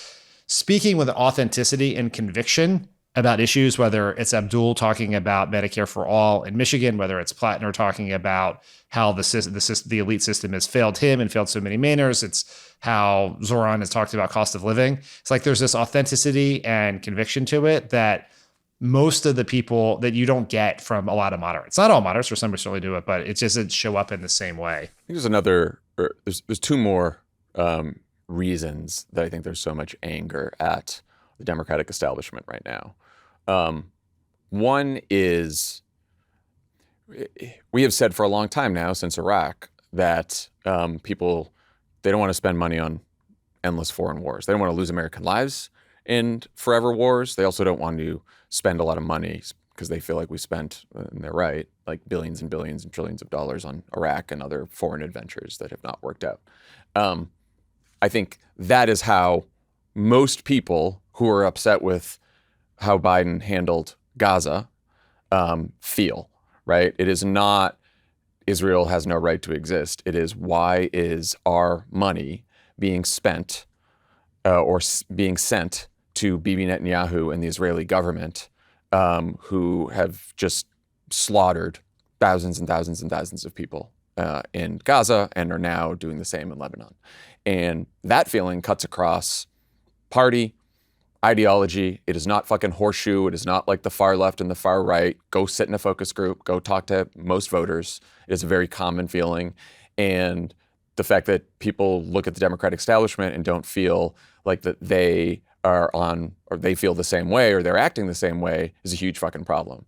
speaking with authenticity and conviction about issues, whether it's Abdul talking about Medicare for all in Michigan, whether it's Plattner talking about how the elite system has failed him and failed so many Mainers. It's how Zoran has talked about cost of living. It's like there's this authenticity and conviction to it that most of the people that you don't get from a lot of moderates. Not all moderates, or some certainly do it, but it just doesn't show up in the same way. I think there's two more reasons that I think there's so much anger at the Democratic establishment right now. One is, we have said for a long time now, since Iraq, that people, they don't want to spend money on endless foreign wars. They don't want to lose American lives in forever wars. They also don't want to spend a lot of money because they feel like we spent, and they're right, like billions and billions and trillions of dollars on Iraq and other foreign adventures that have not worked out. I think that is how most people who are upset with how Biden handled Gaza feel, right? It is not Israel has no right to exist. It is, why is our money being spent or being sent to Bibi Netanyahu and the Israeli government, who have just slaughtered thousands and thousands and thousands of people in Gaza and are now doing the same in Lebanon. And that feeling cuts across party, ideology. It is not fucking horseshoe. It is not like the far left and the far right. Go sit in a focus group. Go talk to most voters. It is a very common feeling. And the fact that people look at the Democratic establishment and don't feel like that they are on, or they feel the same way, or they're acting the same way, is a huge fucking problem.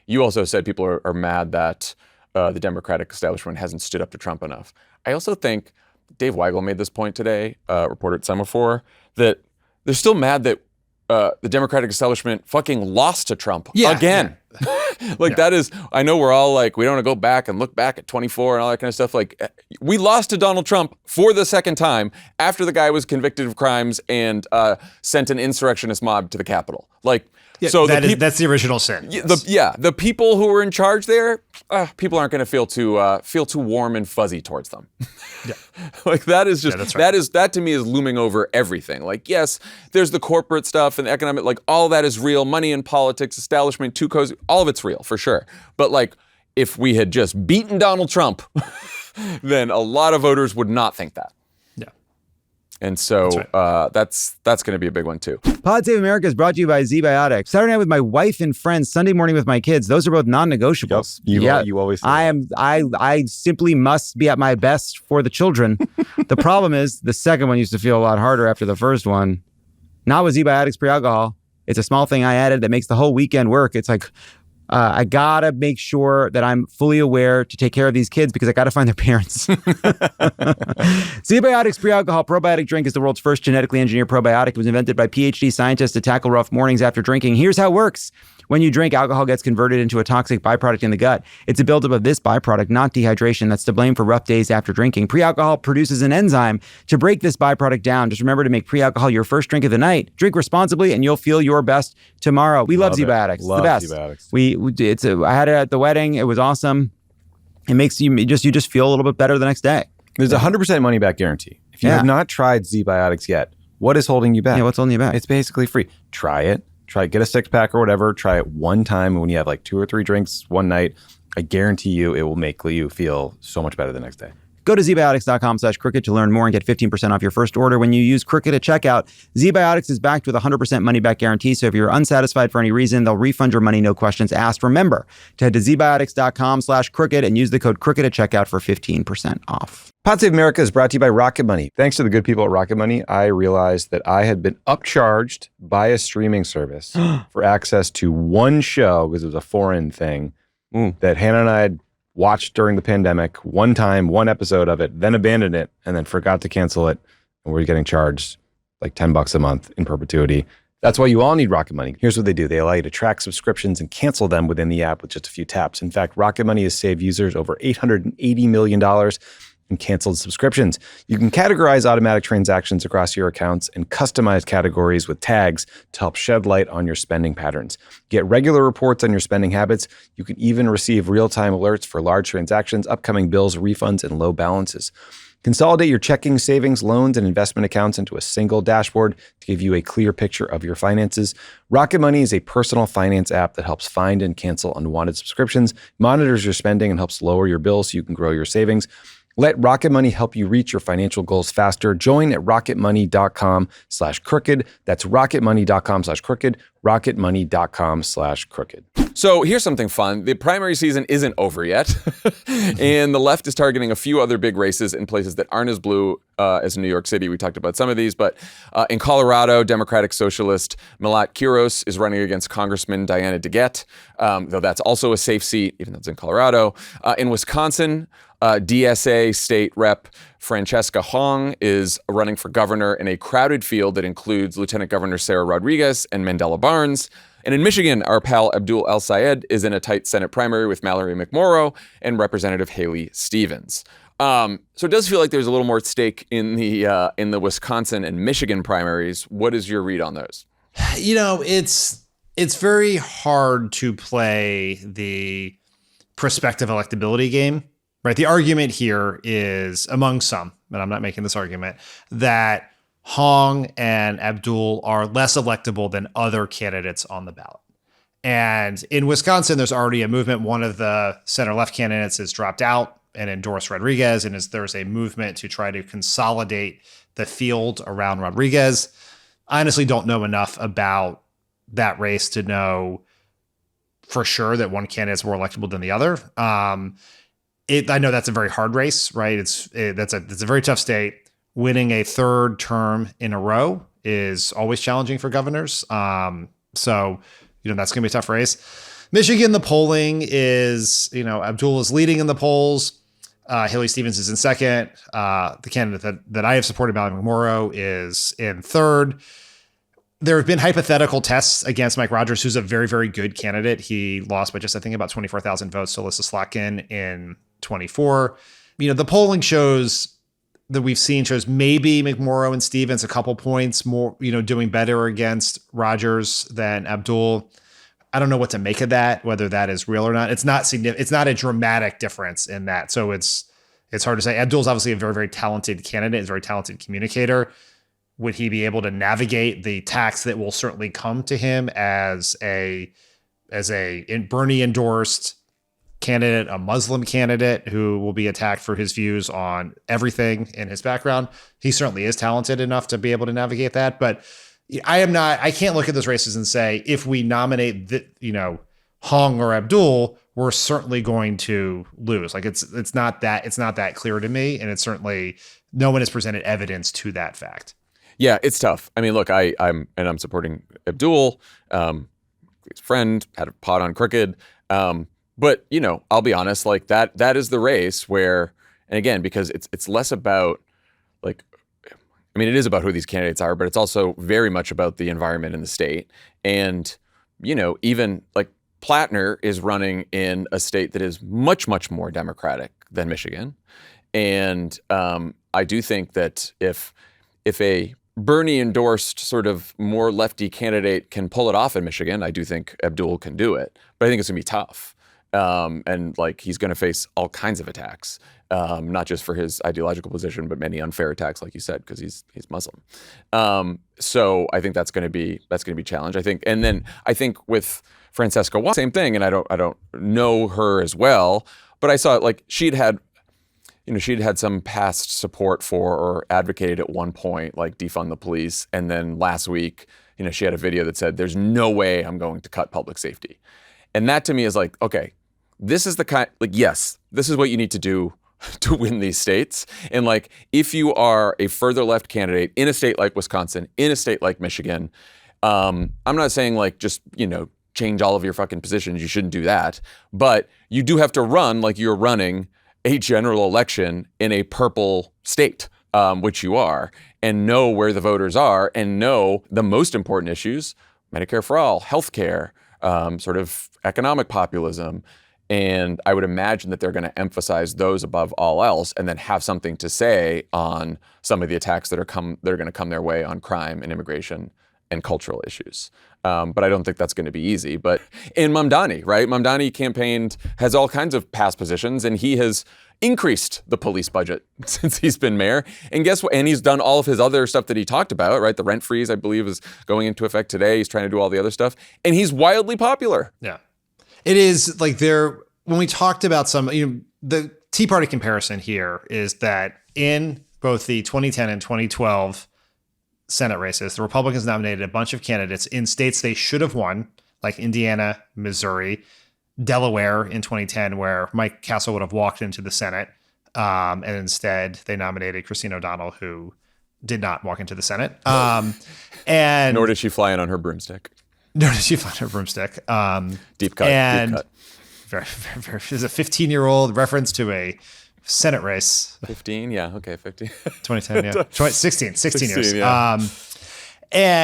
You also said people are mad that the Democratic establishment hasn't stood up to Trump enough. I also think Dave Weigel made this point today, reporter at Semaphore, that they're still mad that the Democratic establishment fucking lost to Trump again. Yeah. That is, I know we're all like, we don't want to go back and look back at 24 and all that kind of stuff. Like, we lost to Donald Trump for the second time after the guy was convicted of crimes and sent an insurrectionist mob to the Capitol. So that's the original sin. The people who were in charge there, people aren't going to feel too warm and fuzzy towards them. Yeah. That is just, that's right. that to me is looming over everything. Yes, there's the corporate stuff and the economic, all that is real. Money in politics, establishment, too cozy, all of it's real for sure. But if we had just beaten Donald Trump, then a lot of voters would not think that. Yeah. And so that's going to be a big one too. Pod Save America is brought to you by Z-Biotics. Saturday night with my wife and friends, Sunday morning with my kids. Those are both non-negotiables. Yep. You always say I simply must be at my best for the children. The problem is the second one used to feel a lot harder after the first one. Not with Z-Biotics pre-alcohol. It's a small thing I added that makes the whole weekend work. It's like, I gotta make sure that I'm fully aware to take care of these kids because I gotta find their parents. Z-Biotics pre-alcohol probiotic drink is the world's first genetically engineered probiotic. It was invented by PhD scientists to tackle rough mornings after drinking. Here's how it works. When you drink, alcohol gets converted into a toxic byproduct in the gut. It's a buildup of this byproduct, not dehydration, that's to blame for rough days after drinking. Pre-alcohol produces an enzyme to break this byproduct down. Just remember to make pre-alcohol your first drink of the night. Drink responsibly and you'll feel your best tomorrow. We love Z-Biotics. It's the best. Z-Biotics. I had it at the wedding. It was awesome. It makes you just feel a little bit better the next day. There's a 100% money back guarantee. If you have not tried Z-Biotics yet, what is holding you back? Yeah, what's holding you back? It's basically free. Try it. Get a 6-pack or whatever. Try it one time when you have like 2 or 3 drinks one night. I guarantee you it will make you feel so much better the next day. Go to zbiotics.com/crooked to learn more and get 15% off your first order when you use Crooked at checkout. Z-Biotics is backed with a 100% money back guarantee, so if you're unsatisfied for any reason, they'll refund your money, no questions asked. Remember to head to zbiotics.com/crooked and use the code Crooked at checkout for 15% off. Pod Save America is brought to you by Rocket Money. Thanks to the good people at Rocket Money, I realized that I had been upcharged by a streaming service for access to one show because it was a foreign thing that Hannah and I had watched during the pandemic one time, one episode of it, then abandoned it, and then forgot to cancel it. And we're getting charged like $10 a month in perpetuity. That's why you all need Rocket Money. Here's what they do. They allow you to track subscriptions and cancel them within the app with just a few taps. In fact, Rocket Money has saved users over $880 million in canceled subscriptions. You can categorize automatic transactions across your accounts and customize categories with tags to help shed light on your spending patterns. Get regular reports on your spending habits. You can even receive real-time alerts for large transactions, upcoming bills, refunds, and low balances. Consolidate your checking, savings, loans, and investment accounts into a single dashboard to give you a clear picture of your finances. Rocket Money is a personal finance app that helps find and cancel unwanted subscriptions, monitors your spending, and helps lower your bills so you can grow your savings. Let Rocket Money help you reach your financial goals faster. Join at rocketmoney.com/crooked. That's rocketmoney.com/crooked. rocketmoney.com/crooked. So here's something fun. The primary season isn't over yet. And the left is targeting a few other big races in places that aren't as blue as New York City. We talked about some of these, but in Colorado, Democratic Socialist Milat Quiros is running against Congressman Diana DeGette, though that's also a safe seat, even though it's in Colorado. In Wisconsin, DSA state rep Francesca Hong is running for governor in a crowded field that includes Lieutenant Governor Sarah Rodriguez and Mandela Barnes. And in Michigan, our pal Abdul El-Sayed is in a tight Senate primary with Mallory McMorrow and Representative Haley Stevens. So it does feel like there's a little more at stake in the Wisconsin and Michigan primaries. What is your read on those? You know, it's very hard to play the prospective electability game, right? The argument here is, among some, and I'm not making this argument, that Hong and Abdul are less electable than other candidates on the ballot. And in Wisconsin, there's already a movement. One of the center-left candidates has dropped out and endorsed Rodriguez, and there's a movement to try to consolidate the field around Rodriguez. I honestly don't know enough about that race to know for sure that one candidate's more electable than the other. I know that's a very hard race, right? It's a very tough state. Winning a third term in a row is always challenging for governors. So, that's going to be a tough race. Michigan, the polling is, Abdul is leading in the polls. Haley Stevens is in second. The candidate that I have supported, Mallory McMorrow, is in third. There have been hypothetical tests against Mike Rogers, who's a very, very good candidate. He lost by just, I think, about 24,000 votes to Alyssa Slotkin in 24. The polling shows maybe McMorrow and Stevens a couple points more, doing better against Rogers than Abdul. I don't know what to make of that, whether that is real or not. It's not significant. It's not a dramatic difference in that. So it's hard to say. Abdul's obviously a very, very talented candidate. He's a very talented communicator. Would he be able to navigate the tax that will certainly come to him as a Bernie endorsed candidate, a Muslim candidate who will be attacked for his views on everything in his background. He certainly is talented enough to be able to navigate that. But I can't look at those races and say, if we nominate Hong or Abdul, we're certainly going to lose. Like it's not that clear to me. And it's certainly, no one has presented evidence to that fact. Yeah, it's tough. I mean, look, I'm supporting Abdul, his friend, had a pot on Crooked. But, I'll be honest, like that is the race where, and again, because it's less about like, I mean, it is about who these candidates are, but it's also very much about the environment in the state. And, even like Plattner is running in a state that is much, much more Democratic than Michigan. And I do think that if a Bernie endorsed sort of more lefty candidate can pull it off in Michigan, I do think Abdul can do it, but I think it's gonna be tough. And like, he's going to face all kinds of attacks, not just for his ideological position, but many unfair attacks, like you said, because he's Muslim. So I think that's going to be challenged. I think, and then I think with Francesca Wong, same thing. And I don't know her as well, but I saw it like she'd had some past support for or advocated at one point, like defund the police, and then last week, she had a video that said, "There's no way I'm going to cut public safety." And that to me is like, okay, this is the kind, like, yes, this is what you need to do to win these states. And like, if you are a further left candidate in a state like Wisconsin, in a state like Michigan, I'm not saying like, just, change all of your fucking positions. You shouldn't do that. But you do have to run like you're running a general election in a purple state, which you are, and know where the voters are and know the most important issues, Medicare for all, healthcare, sort of economic populism. And I would imagine that they're going to emphasize those above all else, and then have something to say on some of the attacks that are going to come their way on crime and immigration and cultural issues. But I don't think that's going to be easy. But in Mamdani, right? Mamdani campaigned, has all kinds of past positions, and he has increased the police budget since he's been mayor. And guess what? And he's done all of his other stuff that he talked about, right? The rent freeze, I believe, is going into effect today. He's trying to do all the other stuff, and he's wildly popular. Yeah. It is like when we talked about the Tea Party comparison here is that in both the 2010 and 2012 Senate races, the Republicans nominated a bunch of candidates in states they should have won, like Indiana, Missouri, Delaware in 2010, where Mike Castle would have walked into the Senate. And instead they nominated Christine O'Donnell, who did not walk into the Senate. And nor did she fly in on her broomstick. Deep cut. Deep cut. Very, very, very. There's a 15-year-old reference to a Senate race. 15, yeah, okay, 15. 2010, yeah. 16 years. Yeah.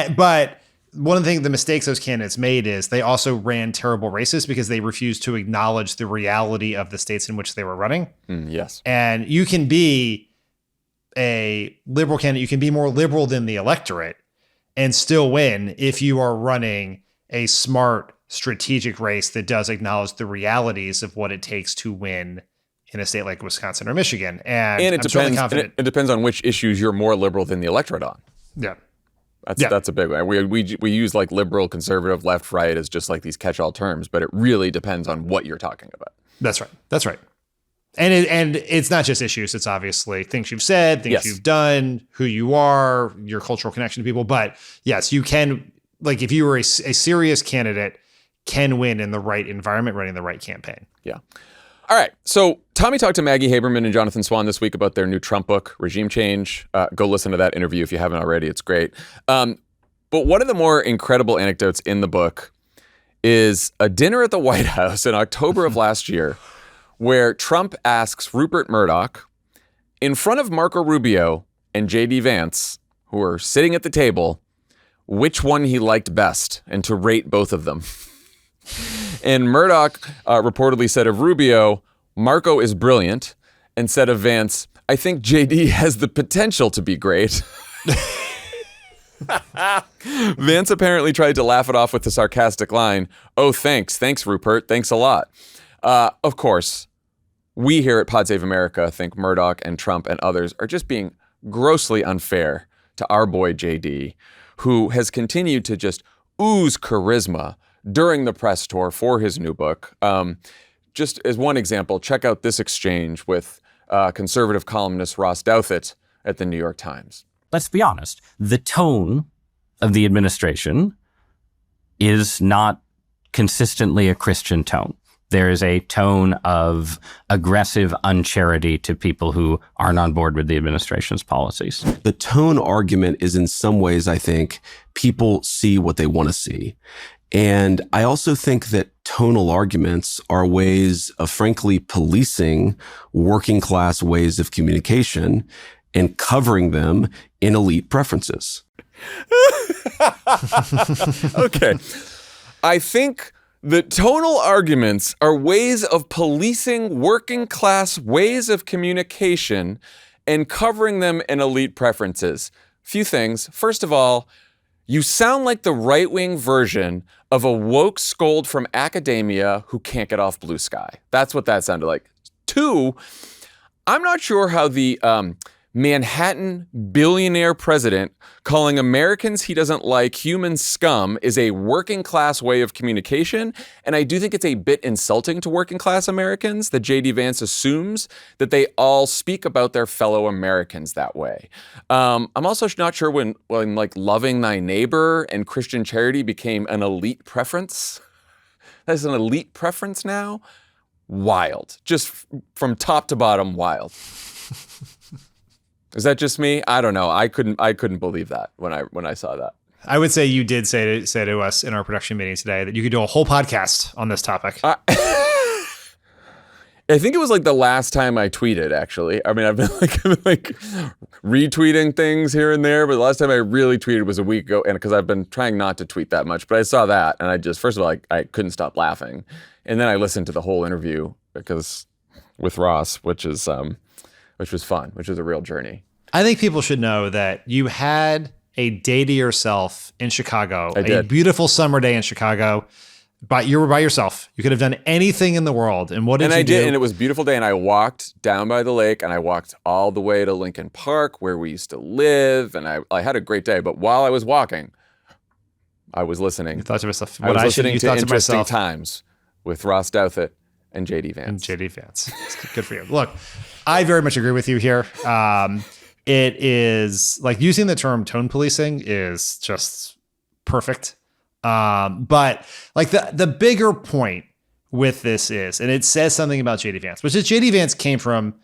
But one of the mistakes those candidates made is they also ran terrible races because they refused to acknowledge the reality of the states in which they were running. Yes. And you can be a liberal candidate, you can be more liberal than the electorate and still win if you are running a smart, strategic race that does acknowledge the realities of what it takes to win in a state like Wisconsin or Michigan. And it depends. It depends on which issues you're more liberal than the electorate on. Yeah. That's a big one. We use like liberal, conservative, left, right as just like these catch-all terms, but it really depends on what you're talking about. That's right. And it's not just issues. It's obviously things you've said, things you've done, who you are, your cultural connection to people. But yes, you can, like, if you were a serious candidate, can win in the right environment, running the right campaign. Yeah. All right. So Tommy talked to Maggie Haberman and Jonathan Swan this week about their new Trump book, Regime Change. Go listen to that interview if you haven't already. It's great. But one of the more incredible anecdotes in the book is a dinner at the White House in October of last year, where Trump asks Rupert Murdoch in front of Marco Rubio and JD Vance, who are sitting at the table, which one he liked best and to rate both of them. And Murdoch reportedly said of Rubio, Marco is brilliant, and said of Vance, I think JD has the potential to be great. Vance apparently tried to laugh it off with the sarcastic line, oh, thanks, Rupert, thanks a lot. Of course, we here at Pod Save America think Murdoch and Trump and others are just being grossly unfair to our boy JD, who has continued to just ooze charisma during the press tour for his new book. just as one example, check out this exchange with conservative columnist Ross Douthat at the New York Times. Let's be honest. The tone of the administration is not consistently a Christian tone. There is a tone of aggressive uncharity to people who aren't on board with the administration's policies. The tone argument is in some ways, I think, people see what they want to see. And I also think that tonal arguments are ways of frankly policing working class ways of communication and covering them in elite preferences. Okay. I think the tonal arguments are ways of policing working class ways of communication and covering them in elite preferences. Few things. First of all, you sound like the right-wing version of a woke scold from academia who can't get off blue sky. That's what that sounded like. Two, I'm not sure how the Manhattan billionaire president calling Americans he doesn't like human scum is a working class way of communication. And I do think it's a bit insulting to working class Americans that JD Vance assumes that they all speak about their fellow Americans that way. I'm also not sure when like loving thy neighbor and Christian charity became an elite preference. That's an elite preference now. Wild. Just from top to bottom, wild. Is that just me? I don't know. I couldn't believe that when I saw that. I would say you did say to us in our production meeting today that you could do a whole podcast on this topic. I think it was like the last time I tweeted, actually. I mean, I've been like retweeting things here and there, but the last time I really tweeted was a week ago, and because I've been trying not to tweet that much, but I saw that, and I just, first of all, I couldn't stop laughing. And then I listened to the whole interview with Ross, which was fun, which was a real journey. I think people should know that you had a day to yourself in Chicago, a beautiful summer day in Chicago, but you were by yourself. You could have done anything in the world. And what did you do? And I did, and it was a beautiful day, and I walked down by the lake, and I walked all the way to Lincoln Park, where we used to live, and I had a great day. But while I was walking, I was listening. You thought to yourself, I was listening to Interesting Times with Ross Douthat and JD Vance. It's good for you. Look, I very much agree with you here. It is like using the term tone policing is just perfect. But like the bigger point with this is, and it says something about JD Vance, which is JD Vance came from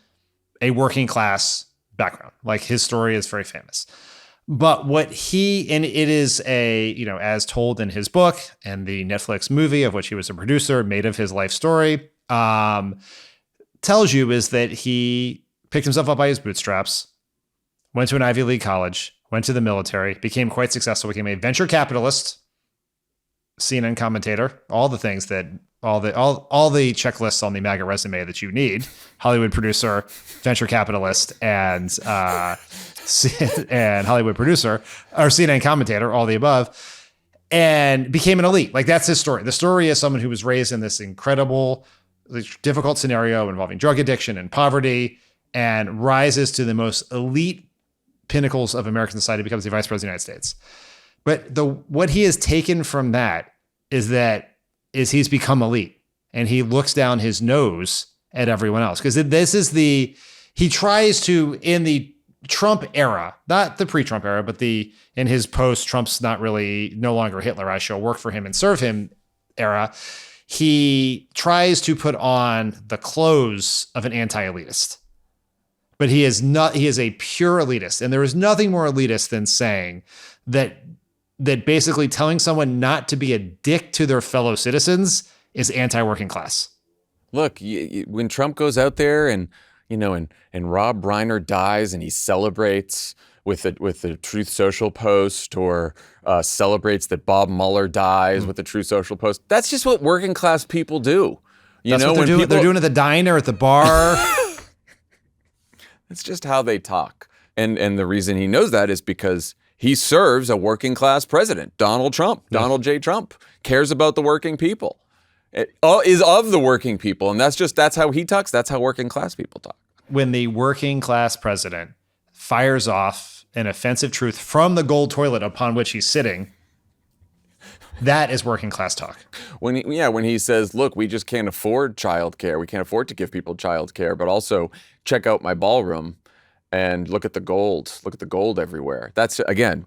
a working class background. Like his story is very famous. But and it is as told in his book and the Netflix movie of which he was a producer, made of his life story, tells you is that he picked himself up by his bootstraps, went to an Ivy League college, went to the military, became quite successful, became a venture capitalist, CNN commentator, all the things that all the checklists on the MAGA resume that you need: Hollywood producer, venture capitalist, and Hollywood producer or CNN commentator, all the above, and became an elite. Like that's his story. The story is someone who was raised in this incredible, difficult scenario involving drug addiction and poverty, and rises to the most elite pinnacles of American society, becomes the vice president of the United States. But what he has taken from that is he's become elite, and he looks down his nose at everyone else. Because he tries to, in the Trump era, not the pre-Trump era, but in his post, Trump's no longer Hitler, I shall work for him and serve him era, he tries to put on the clothes of an anti-elitist. But he is a pure elitist. And there is nothing more elitist than saying that basically telling someone not to be a dick to their fellow citizens is anti-working class. Look, when Trump goes out there and Rob Reiner dies and he celebrates with the Truth Social post, or celebrates that Bob Mueller dies with the Truth Social post, that's just what working class people do. That's what they're doing at the diner, at the bar. It's just how they talk. And the reason he knows that is because he serves a working class president, Donald Trump. Yeah. Donald J. Trump cares about the working people. Is of the working people. And that's how he talks. That's how working class people talk. When the working class president fires off an offensive truth from the gold toilet upon which he's sitting, That is working class talk. When he says, look, we just can't afford childcare. We can't afford to give people childcare, but also check out my ballroom and look at the gold. Look at the gold everywhere. That's, again,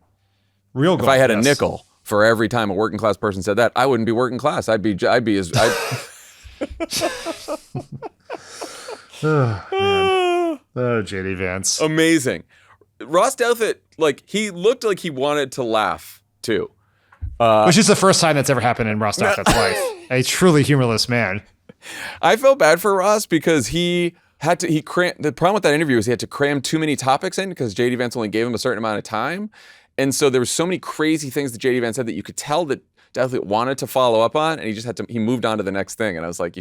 real gold. If I had a nickel for every time a working class person said that, I wouldn't be working class. I'd be as JD Vance. Amazing. Ross Douthat, he looked like he wanted to laugh too. Which is the first time that's ever happened in Ross Douthat's life. A truly humorless man. I felt bad for Ross because the problem with that interview was he had to cram too many topics in because JD Vance only gave him a certain amount of time. And so there were so many crazy things that JD Vance said that you could tell that Douthat wanted to follow up on, and he moved on to the next thing. And I was like,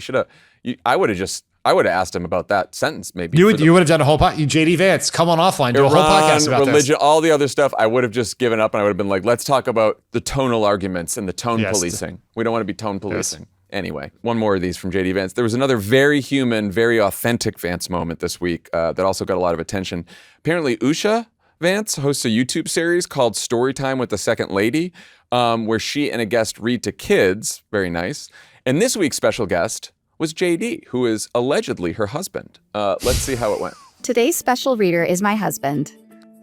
I would have asked him about that sentence maybe. You would have done a whole JD Vance, come on offline, do a whole podcast about religion, this. All the other stuff. I would have just given up, and I would have been like, let's talk about the tonal arguments and the tone policing. We don't want to be tone policing. Yes. Anyway, one more of these from JD Vance. There was another very human, very authentic Vance moment this week that also got a lot of attention. Apparently, Usha Vance hosts a YouTube series called Storytime with the Second Lady, where she and a guest read to kids. Very nice. And this week's special guest was JD, who is allegedly her husband. Let's see how it went. Today's special reader is my husband,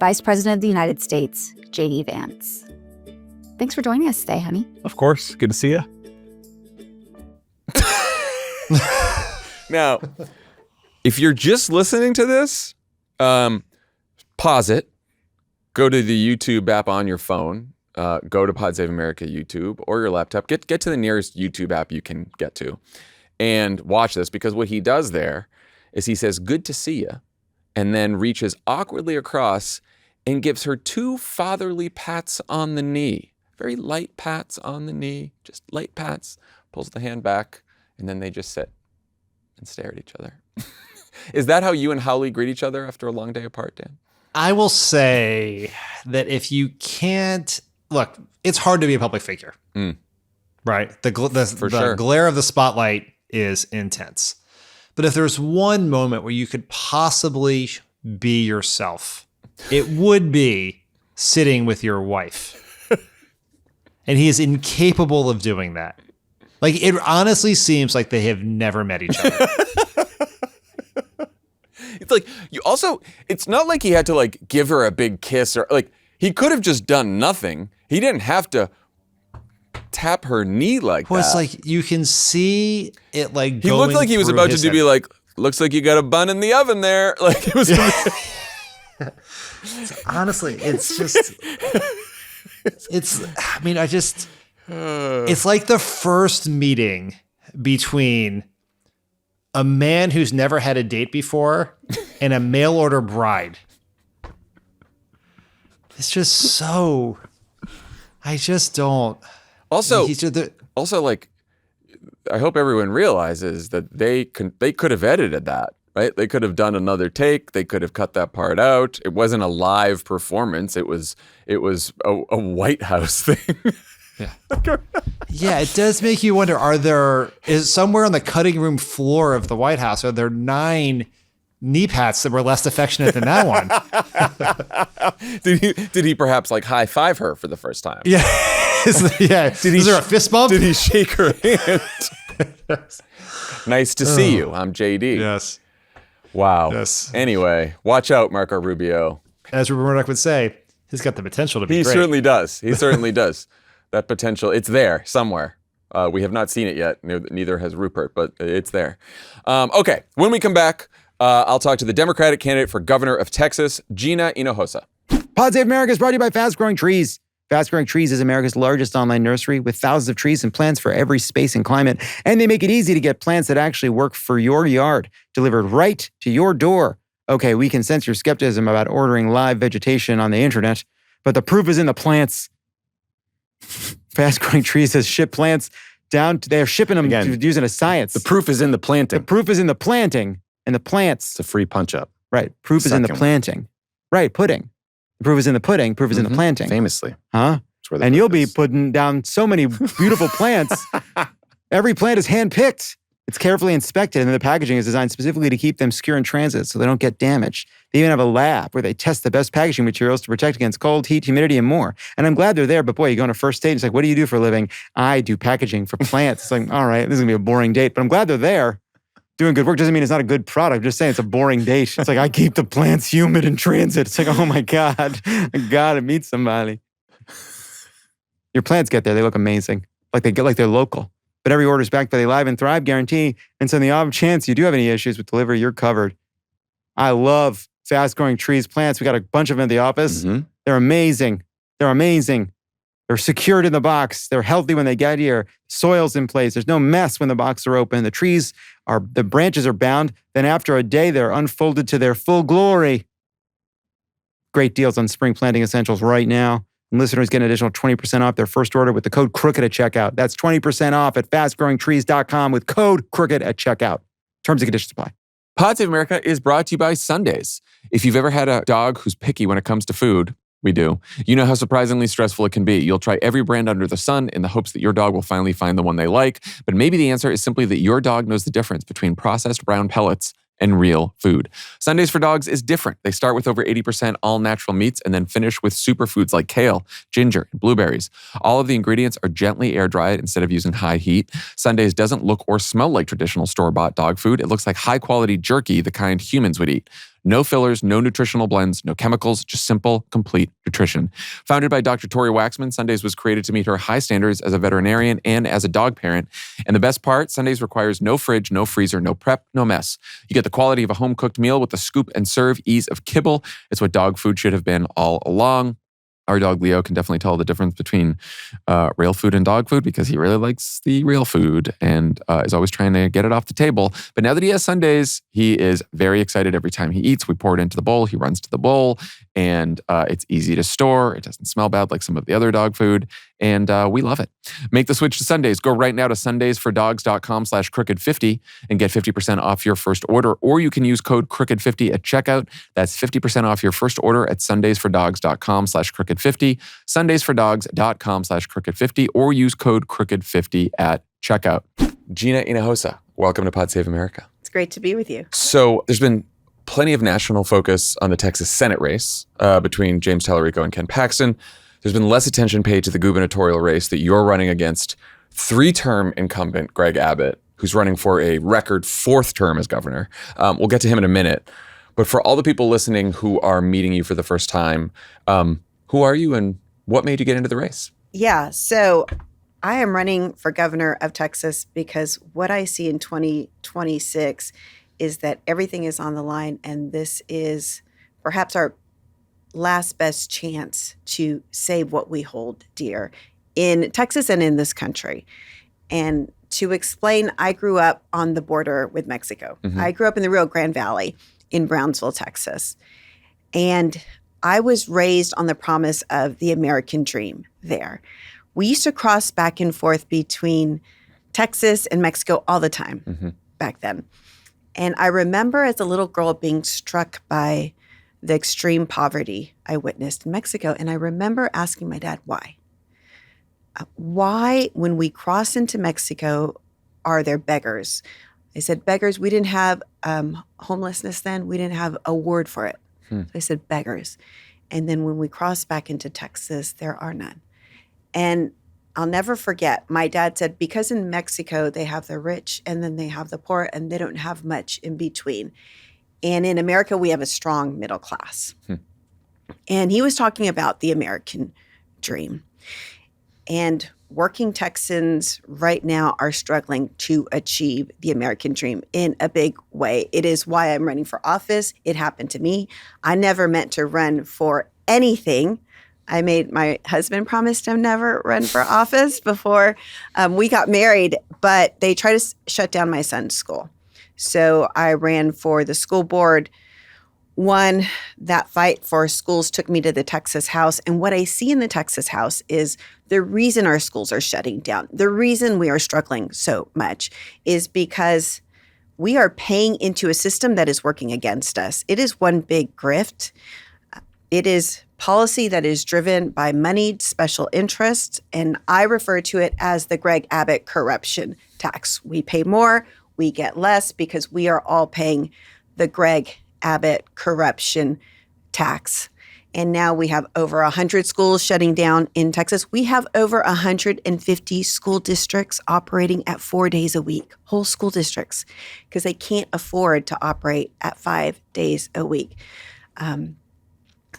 Vice President of the United States, JD Vance. Thanks for joining us today, honey. Of course. Good to see you. Now, if you're just listening to this, pause it. Go to the YouTube app on your phone. Go to Pod Save America YouTube or your laptop. Get to the nearest YouTube app you can get to and watch this, because what he does there is he says, good to see you, and then reaches awkwardly across and gives her 2 fatherly pats on the knee. Very light pats on the knee, just light pats, pulls the hand back, and then they just sit and stare at each other. Is that how you and Howley greet each other after a long day apart, Dan? I will say that if you can't look, it's hard to be a public figure, right? The glare of the spotlight is intense. But if there's one moment where you could possibly be yourself, it would be sitting with your wife. And he is incapable of doing that. It honestly seems like they have never met each other. It's not like he had to give her a big kiss or he could have just done nothing. He didn't have to tap her knee that. It's you can see it he looked like he was about to be looks like you got a bun in the oven there. It was. Honestly, it's just. It's like the first meeting between a man who's never had a date before and a mail order bride. It's just so. I just don't. Also, I hope everyone realizes that they could have edited that, right? They could have done another take. They could have cut that part out. It wasn't a live performance. It was a White House thing. Yeah. Yeah, it does make you wonder, is somewhere on the cutting room floor of the White House, are there 9 knee pats that were less affectionate than that one? Did he perhaps high five her for the first time? Yeah. Is there a fist bump? Did he shake her hand? Nice to see you. I'm JD. Yes. Wow. Yes. Anyway, watch out, Marco Rubio. As Rupert Murdoch would say, he's got the potential to be great. He certainly does. He certainly does. That potential, it's there somewhere. We have not seen it yet. Neither has Rupert, but it's there. Okay, when we come back, I'll talk to the Democratic candidate for governor of Texas, Gina Hinojosa. Pod Save America is brought to you by Fast Growing Trees. Fast Growing Trees is America's largest online nursery with thousands of trees and plants for every space and climate. And they make it easy to get plants that actually work for your yard, delivered right to your door. Okay, we can sense your skepticism about ordering live vegetation on the internet, but the proof is in the plants. Fast Growing Trees has shipped plants down. They're shipping them using a science. The proof is in the planting. The proof is in the planting and the plants. It's a free punch up. Right. Proof is in the planting. Right. Pudding. The proof is in the pudding. Proof is in the planting. Famously. Huh? And you'll be putting down so many beautiful plants. Every plant is handpicked. It's carefully inspected, and then the packaging is designed specifically to keep them secure in transit so they don't get damaged. They even have a lab where they test the best packaging materials to protect against cold, heat, humidity, and more. And I'm glad they're there, but boy, you go on a first date, it's like, what do you do for a living? I do packaging for plants. It's like, all right, this is gonna be a boring date, but I'm glad they're there. Doing good work doesn't mean it's not a good product. I'm just saying it's a boring date. It's like, I keep the plants humid in transit. It's like, oh my God, I gotta meet somebody. Your plants get there, they look amazing. Like they're local. But every order is backed by the Live and Thrive guarantee. And so in the off chance you do have any issues with delivery, you're covered. I love fast-growing trees, plants. We got a bunch of them in the office. Mm-hmm. They're amazing. They're amazing. They're secured in the box. They're healthy when they get here. Soil's in place. There's no mess when the boxes are open. The branches are bound. Then after a day, they're unfolded to their full glory. Great deals on spring planting essentials right now. And listeners get an additional 20% off their first order with the code CROOKED at checkout. That's 20% off at fastgrowingtrees.com with code CROOKED at checkout. Terms and conditions apply. Pod Save America is brought to you by Sundays. If you've ever had a dog who's picky when it comes to food, we do. You know how surprisingly stressful it can be. You'll try every brand under the sun in the hopes that your dog will finally find the one they like. But maybe the answer is simply that your dog knows the difference between processed brown pellets and real food. Sundays for Dogs is different. They start with over 80% all natural meats and then finish with superfoods like kale, ginger, and blueberries. All of the ingredients are gently air dried instead of using high heat. Sundays doesn't look or smell like traditional store-bought dog food. It looks like high-quality jerky, the kind humans would eat. No fillers, no nutritional blends, no chemicals, just simple, complete nutrition. Founded by Dr. Tori Waxman, Sundays was created to meet her high standards as a veterinarian and as a dog parent. And the best part, Sundays requires no fridge, no freezer, no prep, no mess. You get the quality of a home-cooked meal with the scoop and serve ease of kibble. It's what dog food should have been all along. Our dog Leo can definitely tell the difference between real food and dog food because he really likes the real food and is always trying to get it off the table. But now that he has Sundays, he is very excited every time he eats. We pour it into the bowl. He runs to the bowl and it's easy to store. It doesn't smell bad like some of the other dog food. And we love it. Make the switch to Sundays. Go right now to sundaysfordogs.com/crooked50 and get 50% off your first order. Or you can use code crooked50 at checkout. That's 50% off your first order at sundaysfordogs.com/crooked50, sundaysfordogs.com/crooked50, or use code crooked50 at checkout. Gina Hinojosa, welcome to Pod Save America. It's great to be with you. So there's been plenty of national focus on the Texas Senate race between James Tallarico and Ken Paxton. There's been less attention paid to the gubernatorial race that you're running against three-term incumbent Greg Abbott, who's running for a record fourth term as governor. We'll get to him in a minute. But for all the people listening who are meeting you for the first time, who are you and what made you get into the race? Yeah, so I am running for governor of Texas because what I see in 2026 is that everything is on the line, and this is perhaps our last best chance to save what we hold dear in Texas and in this country. And to explain, I grew up on the border with Mexico. Mm-hmm. I grew up in the Rio Grande Valley in Brownsville, Texas. And I was raised on the promise of the American dream there. We used to cross back and forth between Texas and Mexico all the time back then. And I remember as a little girl being struck by the extreme poverty I witnessed in Mexico. And I remember asking my dad, why? Why, when we cross into Mexico, are there beggars? I said, beggars, we didn't have homelessness then. We didn't have a word for it. So I said, beggars. And then when we cross back into Texas, there are none. And I'll never forget, my dad said, because in Mexico, they have the rich and then they have the poor and they don't have much in between. And in America, we have a strong middle class. And he was talking about the American dream. And working Texans right now are struggling to achieve the American dream in a big way. It is why I'm running for office. It happened to me. I never meant to run for anything. I made my husband promise to never run for office before we got married, but they tried to shut down my son's school. So I ran for the school board. Won that fight for schools, took me to the Texas House. And what I see in the Texas House is the reason our schools are shutting down, the reason we are struggling so much is because we are paying into a system that is working against us. It is one big grift. It is policy that is driven by moneyed special interests. And I refer to it as the Greg Abbott corruption tax. We pay more. we get less because we are all paying the Greg Abbott corruption tax. And now we have over 100 schools shutting down in Texas. We have over 150 school districts operating at 4 days a week, whole school districts, because they can't afford to operate at 5 days a week.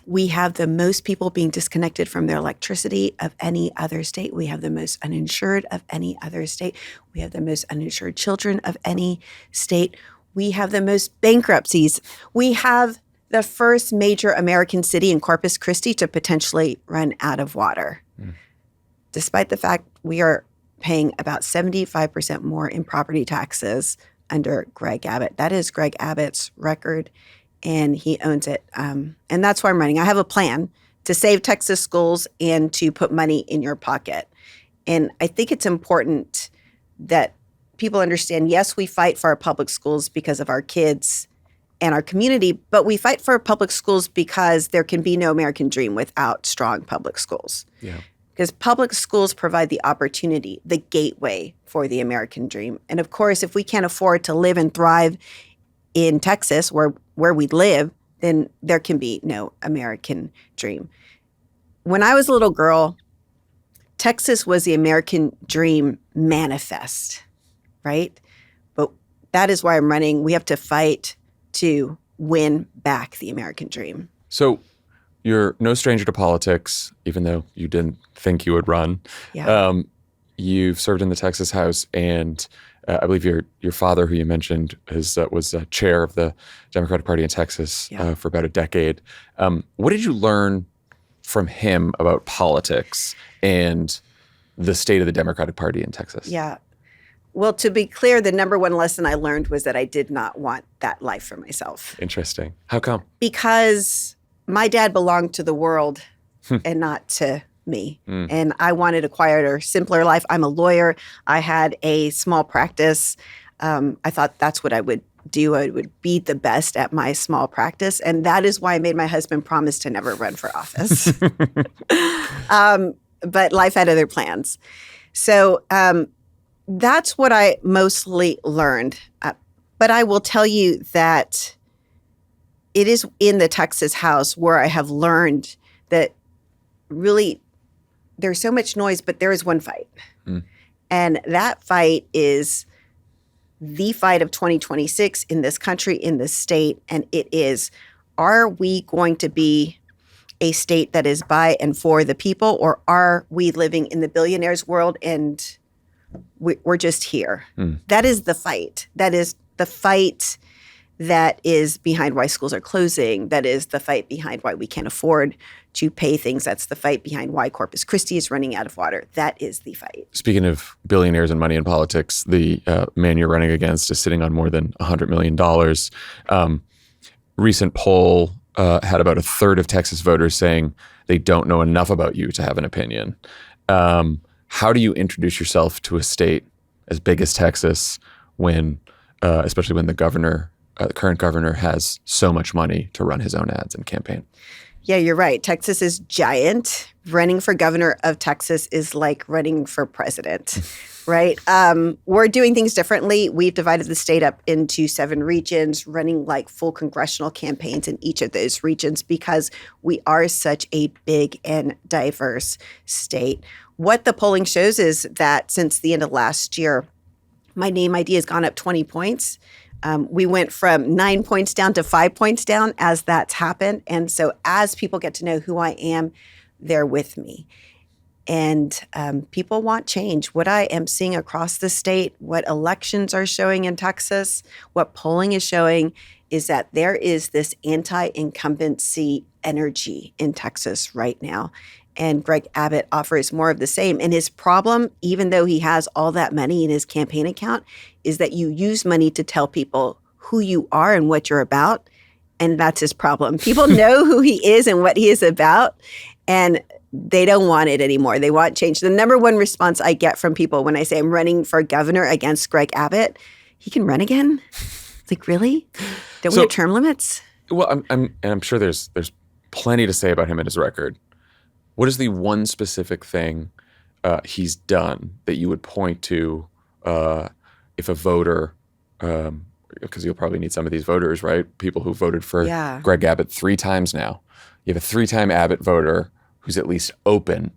We have the most people being disconnected from their electricity of any other state. We have the most uninsured of any other state. We have the most uninsured children of any state. We have the most bankruptcies. We have the first major American city in Corpus Christi to potentially run out of water. Despite the fact we are paying about 75% more in property taxes under Greg Abbott. That is Greg Abbott's record, and he owns it. And that's why I'm running. I have a plan to save Texas schools and to put money in your pocket. And I think it's important that people understand, yes, we fight for our public schools because of our kids and our community, but we fight for public schools because there can be no American dream without strong public schools. Yeah. Because public schools provide the opportunity, the gateway for the American dream. And of course, if we can't afford to live and thrive in Texas where we live, then there can be no American dream. When I was a little girl, Texas was the American dream manifest, right? But that is why I'm running. We have to fight to win back the American dream. So you're no stranger to politics, even though you didn't think you would run. Yeah. You've served in the Texas House, and I believe your father, who you mentioned, was chair of the Democratic Party in Texas for about a decade. What did you learn from him about politics and the state of the Democratic Party in Texas? Yeah. Well, to be clear, the number one lesson I learned was that I did not want that life for myself. Interesting. How come? Because my dad belonged to the world and not to me. And I wanted a quieter, simpler life. I'm a lawyer. I had a small practice. I thought that's what I would do. I would be the best at my small practice. And that is why I made my husband promise to never run for office. But life had other plans. So that's what I mostly learned. But I will tell you that it is in the Texas House where I have learned that really there's so much noise, but there is one fight. And that fight is the fight of 2026 in this country, in this state. And it is, are we going to be a state that is by and for the people, or are we living in the billionaires' world and we're just here? That is the fight. That is the fight that is behind why schools are closing. That is the fight behind why we can't afford to pay things. That's the fight behind why Corpus Christi is running out of water. That is the fight. Speaking of billionaires and money in politics, the man you're running against is sitting on more than $100 million. Recent poll had about a third of Texas voters saying they don't know enough about you to have an opinion. How do you introduce yourself to a state as big as Texas when, especially when the current governor has so much money to run his own ads and campaign? Yeah, you're right. Texas is giant. Running for governor of Texas is like running for president, right? We're doing things differently. We've divided the state up into 7 regions, running like full congressional campaigns in each of those regions because we are such a big and diverse state. What the polling shows is that since the end of last year, my name ID has gone up 20 points. We went from 9 points down to 5 points down as that's happened. And so as people get to know who I am, they're with me. And people want change. What I am seeing across the state, what elections are showing in Texas, what polling is showing is that there is this anti-incumbency energy in Texas right now. And Greg Abbott offers more of the same. And his problem, even though he has all that money in his campaign account, is that you use money to tell people who you are and what you're about. And that's his problem. People know who he is and what he is about, and they don't want it anymore. They want change. The number one response I get from people when I say I'm running for governor against Greg Abbott, he can run again? It's like, really? Don't we have term limits? Well, I'm sure there's plenty to say about him and his record. What is the one specific thing he's done that you would point to if a voter because you'll probably need some of these voters, right? People who voted for Yeah. Greg Abbott 3 times now. You have a 3-time Abbott voter who's at least open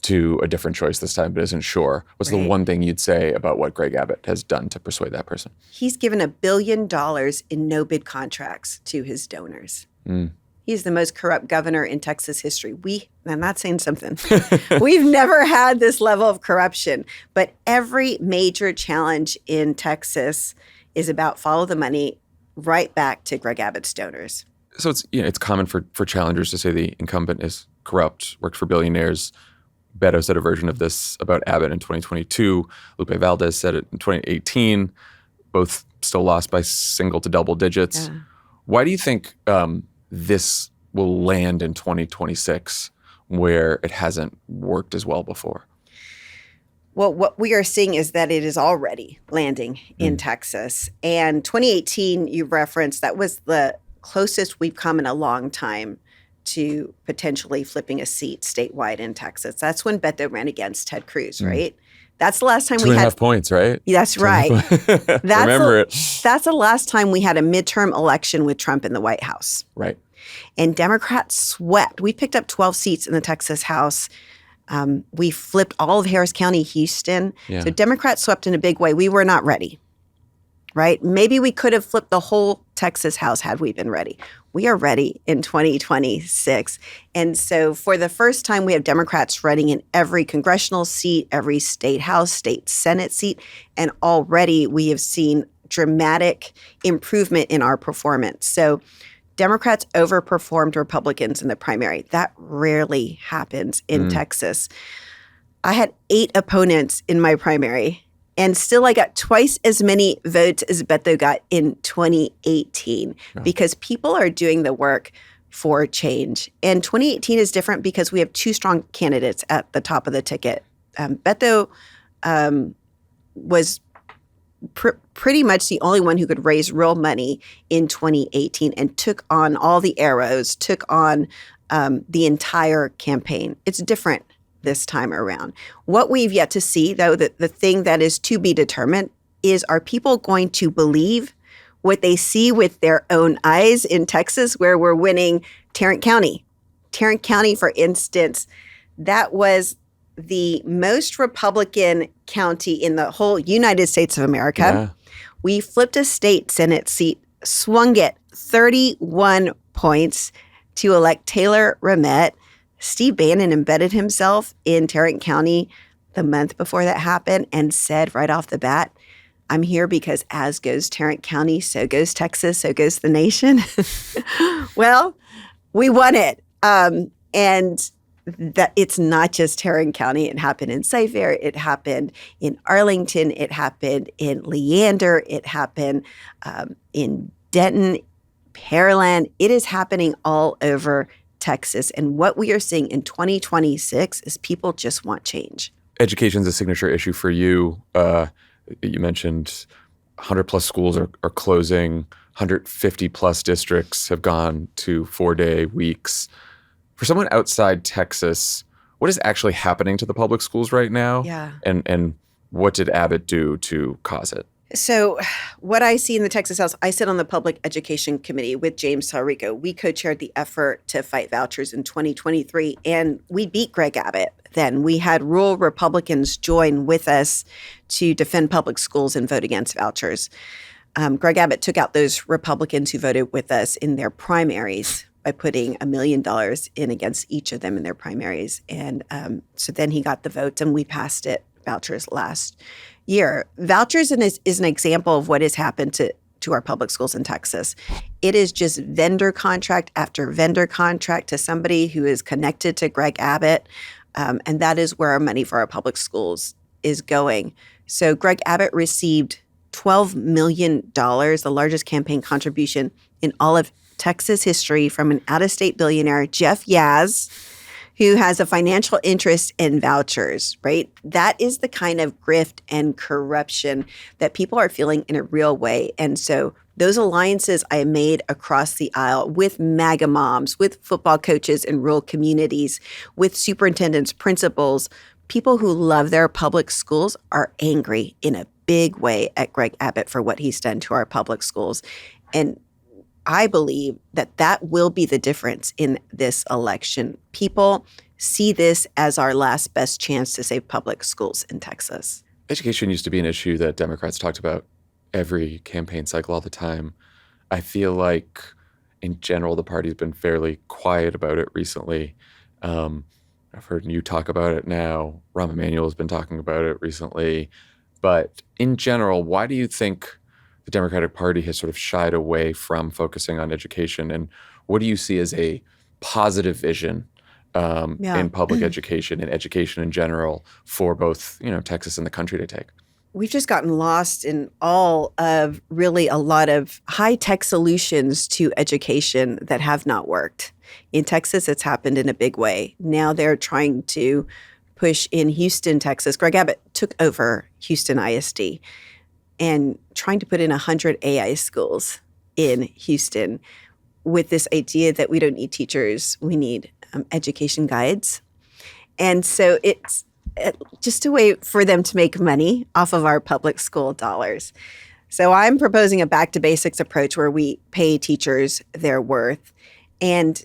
to a different choice this time, but isn't sure. What's the one thing you'd say about what Greg Abbott has done to persuade that person? He's given $1 billion in no-bid contracts to his donors. He's the most corrupt governor in Texas history. I'm not saying something. We've never had this level of corruption. But every major challenge in Texas is about follow the money right back to Greg Abbott's donors. So it's common for challengers to say the incumbent is corrupt, worked for billionaires. Beto said a version of this about Abbott in 2022. Lupe Valdez said it in 2018. Both still lost by single to double digits. Yeah. Why do you think this will land in 2026 where it hasn't worked as well before? Well, what we are seeing is that it is already landing in Texas. And 2018, you referenced, that was the closest we've come in a long time to potentially flipping a seat statewide in Texas. That's when Beto ran against Ted Cruz, right? That's the last time we had 2.5 points, right? That's right. Remember it. That's the last time we had a midterm election with Trump in the White House. Right. And Democrats swept. We picked up 12 seats in the Texas House. We flipped all of Harris County, Houston. Yeah. So Democrats swept in a big way. We were not ready, right? Maybe we could have flipped the whole Texas House had we been ready. We are ready in 2026. And so for the first time, we have Democrats running in every congressional seat, every state House, state Senate seat. And already we have seen dramatic improvement in our performance. So Democrats overperformed Republicans in the primary. That rarely happens in Texas. I had 8 opponents in my primary, and still I got twice as many votes as Beto got in 2018 because people are doing the work for change. And 2018 is different because we have 2 strong candidates at the top of the ticket. Beto was pretty much the only one who could raise real money in 2018 and took on all the arrows, took on the entire campaign. It's different this time around. What we've yet to see, though, the thing that is to be determined is, are people going to believe what they see with their own eyes in Texas, where we're winning Tarrant County? Tarrant County, for instance, that was the most Republican county in the whole United States of America. Yeah. We flipped a state Senate seat, swung it 31 points to elect Taylor Ramett. Steve Bannon embedded himself in Tarrant County the month before that happened and said right off the bat, I'm here because as goes Tarrant County, so goes Texas, so goes the nation. Well, we won it. And that it's not just Tarrant County. It happened in Sayfair. It happened in Arlington. It happened in Leander. It happened in Denton, Pearland. It is happening all over Texas. And what we are seeing in 2026 is people just want change. Education's a signature issue for you. You mentioned 100-plus schools are closing. 150-plus districts have gone to 4-day weeks. For someone outside Texas, what is actually happening to the public schools right now? Yeah. And what did Abbott do to cause it? So what I see in the Texas House, I sit on the Public Education Committee with James Talrico. We co-chaired the effort to fight vouchers in 2023, and we beat Greg Abbott then. We had rural Republicans join with us to defend public schools and vote against vouchers. Greg Abbott took out those Republicans who voted with us in their primaries by putting $1 million in against each of them in their primaries. And so then he got the votes and we passed it, vouchers, last year. Vouchers is an example of what has happened to our public schools in Texas. It is just vendor contract after vendor contract to somebody who is connected to Greg Abbott. And that is where our money for our public schools is going. So Greg Abbott received $12 million, the largest campaign contribution in all of Texas history, from an out-of-state billionaire, Jeff Yaz, who has a financial interest in vouchers, right? That is the kind of grift and corruption that people are feeling in a real way. And so those alliances I made across the aisle with MAGA moms, with football coaches in rural communities, with superintendents, principals, people who love their public schools are angry in a big way at Greg Abbott for what he's done to our public schools. And I believe that that will be the difference in this election. People see this as our last best chance to save public schools in Texas. Education used to be an issue that Democrats talked about every campaign cycle all the time. I feel like, in general, the party's been fairly quiet about it recently. I've heard you talk about it now. Rahm Emanuel has been talking about it recently. But in general, why do you think the Democratic Party has sort of shied away from focusing on education? And what do you see as a positive vision in public education and education in general for both, Texas and the country to take? We've just gotten lost in all of really a lot of high-tech solutions to education that have not worked. In Texas, it's happened in a big way. Now they're trying to push in Houston, Texas. Greg Abbott took over Houston ISD and trying to put in 100 AI schools in Houston with this idea that we don't need teachers, we need education guides. And so it's just a way for them to make money off of our public school dollars. So I'm proposing a back to basics approach where we pay teachers their worth. And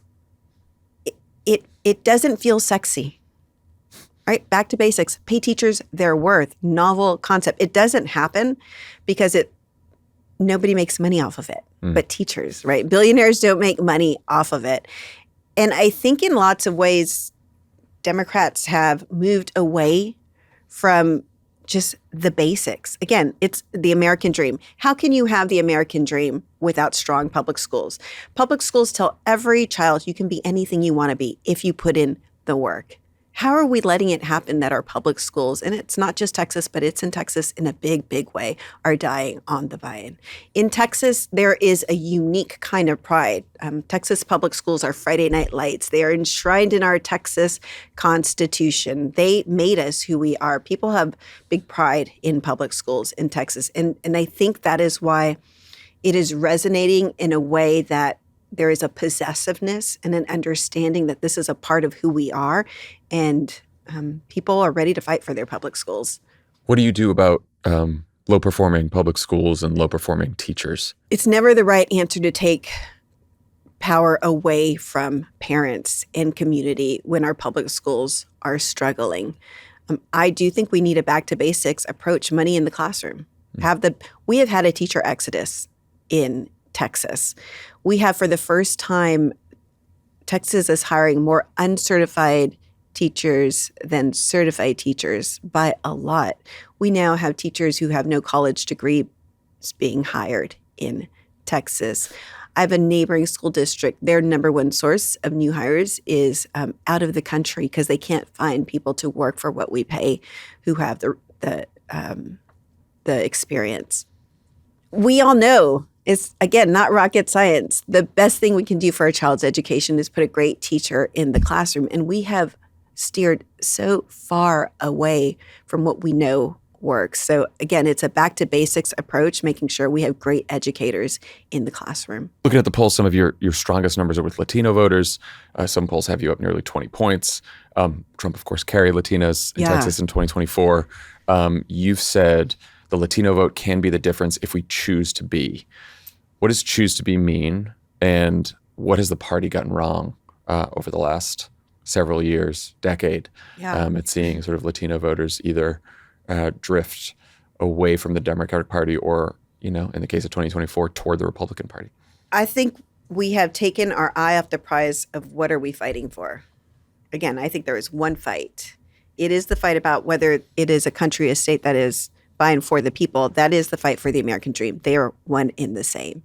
it doesn't feel sexy, right? Back to basics, pay teachers their worth, novel concept. It doesn't happen because nobody makes money off of it, but teachers, right? Billionaires don't make money off of it. And I think in lots of ways, Democrats have moved away from just the basics. Again, it's the American dream. How can you have the American dream without strong public schools? Public schools tell every child you can be anything you want to be if you put in the work. How are we letting it happen that our public schools, and it's not just Texas, but it's in Texas in a big, big way, are dying on the vine? In Texas, there is a unique kind of pride. Texas public schools are Friday night lights. They are enshrined in our Texas Constitution. They made us who we are. People have big pride in public schools in Texas. And I think that is why it is resonating in a way that there is a possessiveness and an understanding that this is a part of who we are, and people are ready to fight for their public schools. What do you do about low-performing public schools and low-performing teachers? It's never the right answer to take power away from parents and community when our public schools are struggling. I do think we need a back-to-basics approach, money in the classroom. We have had a teacher exodus in Texas. We have, for the first time, Texas is hiring more uncertified teachers than certified teachers by a lot. We now have teachers who have no college degree being hired in Texas. I have a neighboring school district. Their number one source of new hires is out of the country because they can't find people to work for what we pay who have the experience. We all know it's, again, not rocket science. The best thing we can do for a child's education is put a great teacher in the classroom. And we have steered so far away from what we know works. So again, it's a back to basics approach, making sure we have great educators in the classroom. Looking at the polls, some of your strongest numbers are with Latino voters. Some polls have you up nearly 20 points. Trump, of course, carried Latinas in Texas in 2024. You've said the Latino vote can be the difference if we choose to be. What does choose to be mean? And what has the party gotten wrong over the last several years, decade, at seeing sort of Latino voters either drift away from the Democratic Party or, in the case of 2024, toward the Republican Party? I think we have taken our eye off the prize of what are we fighting for. Again, I think there is one fight. It is the fight about whether it is a country, a state that is by and for the people. That is the fight for the American dream. They are one in the same.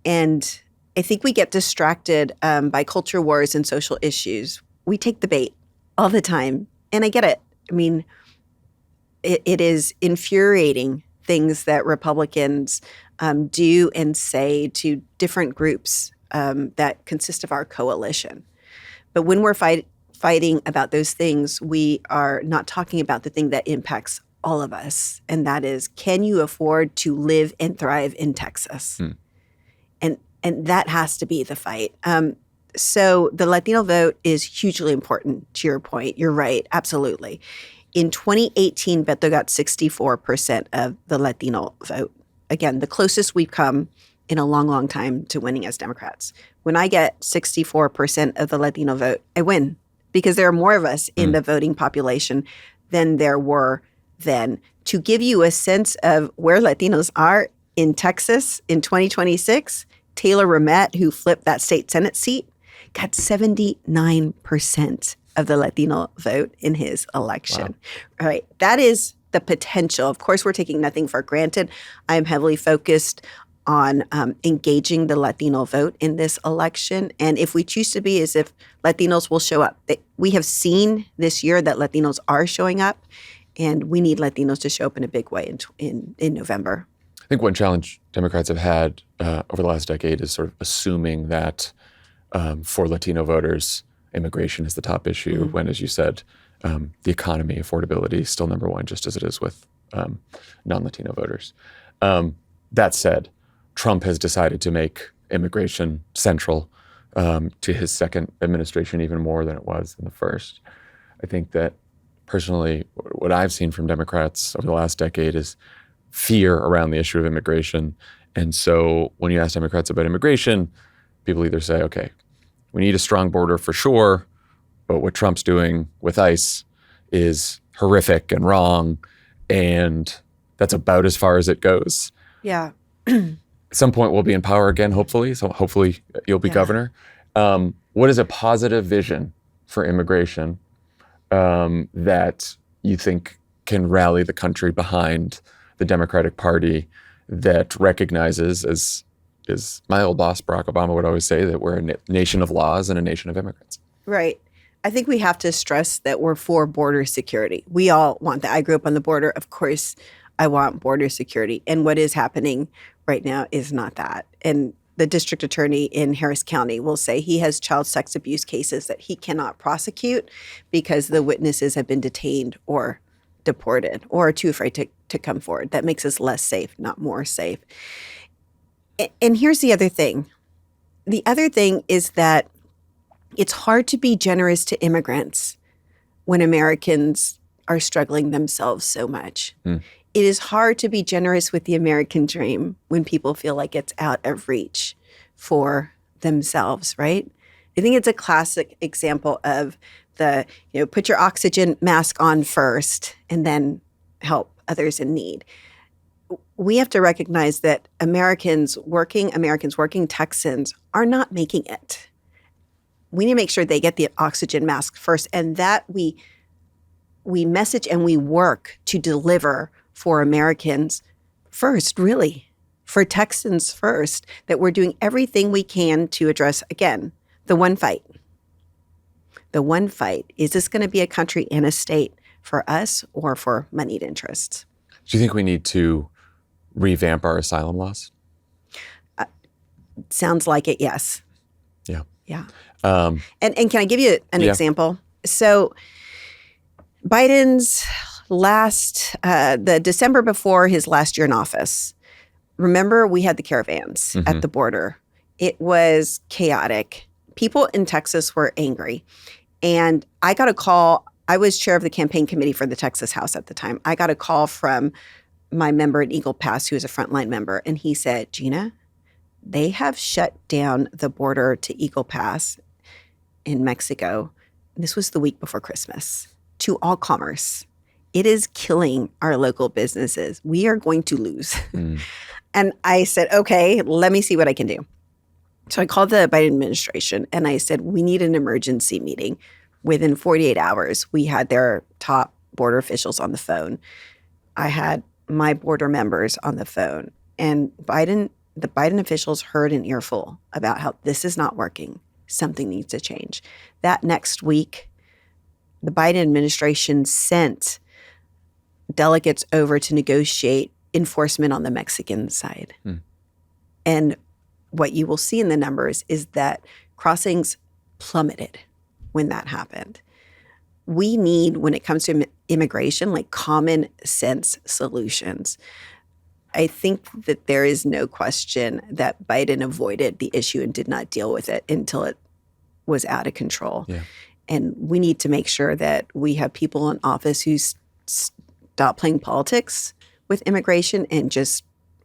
And I think we get distracted by culture wars and social issues. We take the bait all the time. And I get it. I mean, it is infuriating things that Republicans do and say to different groups that consist of our coalition. But when we're fighting about those things, we are not talking about the thing that impacts all of us. And that is, can you afford to live and thrive in Texas? And that has to be the fight. So the Latino vote is hugely important, to your point. You're right, absolutely. In 2018, Beto got 64% of the Latino vote. Again, the closest we've come in a long, long time to winning as Democrats. When I get 64% of the Latino vote, I win because there are more of us in the voting population than there were then. To give you a sense of where Latinos are in Texas in 2026, Taylor Ramett, who flipped that state Senate seat, got 79% of the Latino vote in his election. Wow. All right. That is the potential. Of course, we're taking nothing for granted. I am heavily focused on engaging the Latino vote in this election. And if we choose to be, as if Latinos will show up. We have seen this year that Latinos are showing up, and we need Latinos to show up in a big way in November. I think one challenge Democrats have had over the last decade is sort of assuming that for Latino voters, immigration is the top issue, when, as you said, the economy, affordability is still number one, just as it is with non-Latino voters. That said, Trump has decided to make immigration central to his second administration even more than it was in the first. I think that personally, what I've seen from Democrats over the last decade is fear around the issue of immigration. And so when you ask Democrats about immigration, people either say, okay, we need a strong border for sure, but what Trump's doing with ICE is horrific and wrong, and that's about as far as it goes. Yeah. At some point we'll be in power again, hopefully. So hopefully you'll be governor. What is a positive vision for immigration that you think can rally the country behind the Democratic Party that recognizes, as my old boss Barack Obama would always say, that we're a nation of laws and a nation of immigrants? Right. I think we have to stress that we're for border security. We all want that. I grew up on the border. Of course, I want border security. And what is happening right now is not that. And the district attorney in Harris County will say he has child sex abuse cases that he cannot prosecute because the witnesses have been detained or deported or are too afraid to come forward. That makes us less safe, not more safe. And here's the other thing. The other thing is that it's hard to be generous to immigrants when Americans are struggling themselves so much. It is hard to be generous with the American dream when people feel like it's out of reach for themselves, right? I think it's a classic example of put your oxygen mask on first and then help others in need. We have to recognize that Americans, working Texans are not making it. We need to make sure they get the oxygen mask first, and that we message and we work to deliver for Americans first, really, for Texans first, that we're doing everything we can to address, again, the one fight. The one fight. Is this going to be a country and a state for us or for moneyed interests? Do you think we need to revamp our asylum laws? Sounds like it, yes. Yeah. Yeah. And can I give you an example? So Biden's the December before his last year in office, remember we had the caravans at the border. It was chaotic. People in Texas were angry. And I got a call. I was chair of the campaign committee for the Texas House at the time. I got a call from my member at Eagle Pass, who is a frontline member. And he said, Gina, they have shut down the border to Eagle Pass in Mexico. This was the week before Christmas, to all commerce. It is killing our local businesses. We are going to lose. And I said, okay, let me see what I can do. So I called the Biden administration and I said, we need an emergency meeting. Within 48 hours, we had their top border officials on the phone. I had my border members on the phone. And the Biden officials heard an earful about how this is not working. Something needs to change. That next week, the Biden administration sent delegates over to negotiate enforcement on the Mexican side. And what you will see in the numbers is that crossings plummeted when that happened. We need, when it comes to immigration, like common sense solutions. I think that there is no question that Biden avoided the issue and did not deal with it until it was out of control. Yeah. And we need to make sure that we have people in office who stop playing politics with immigration and just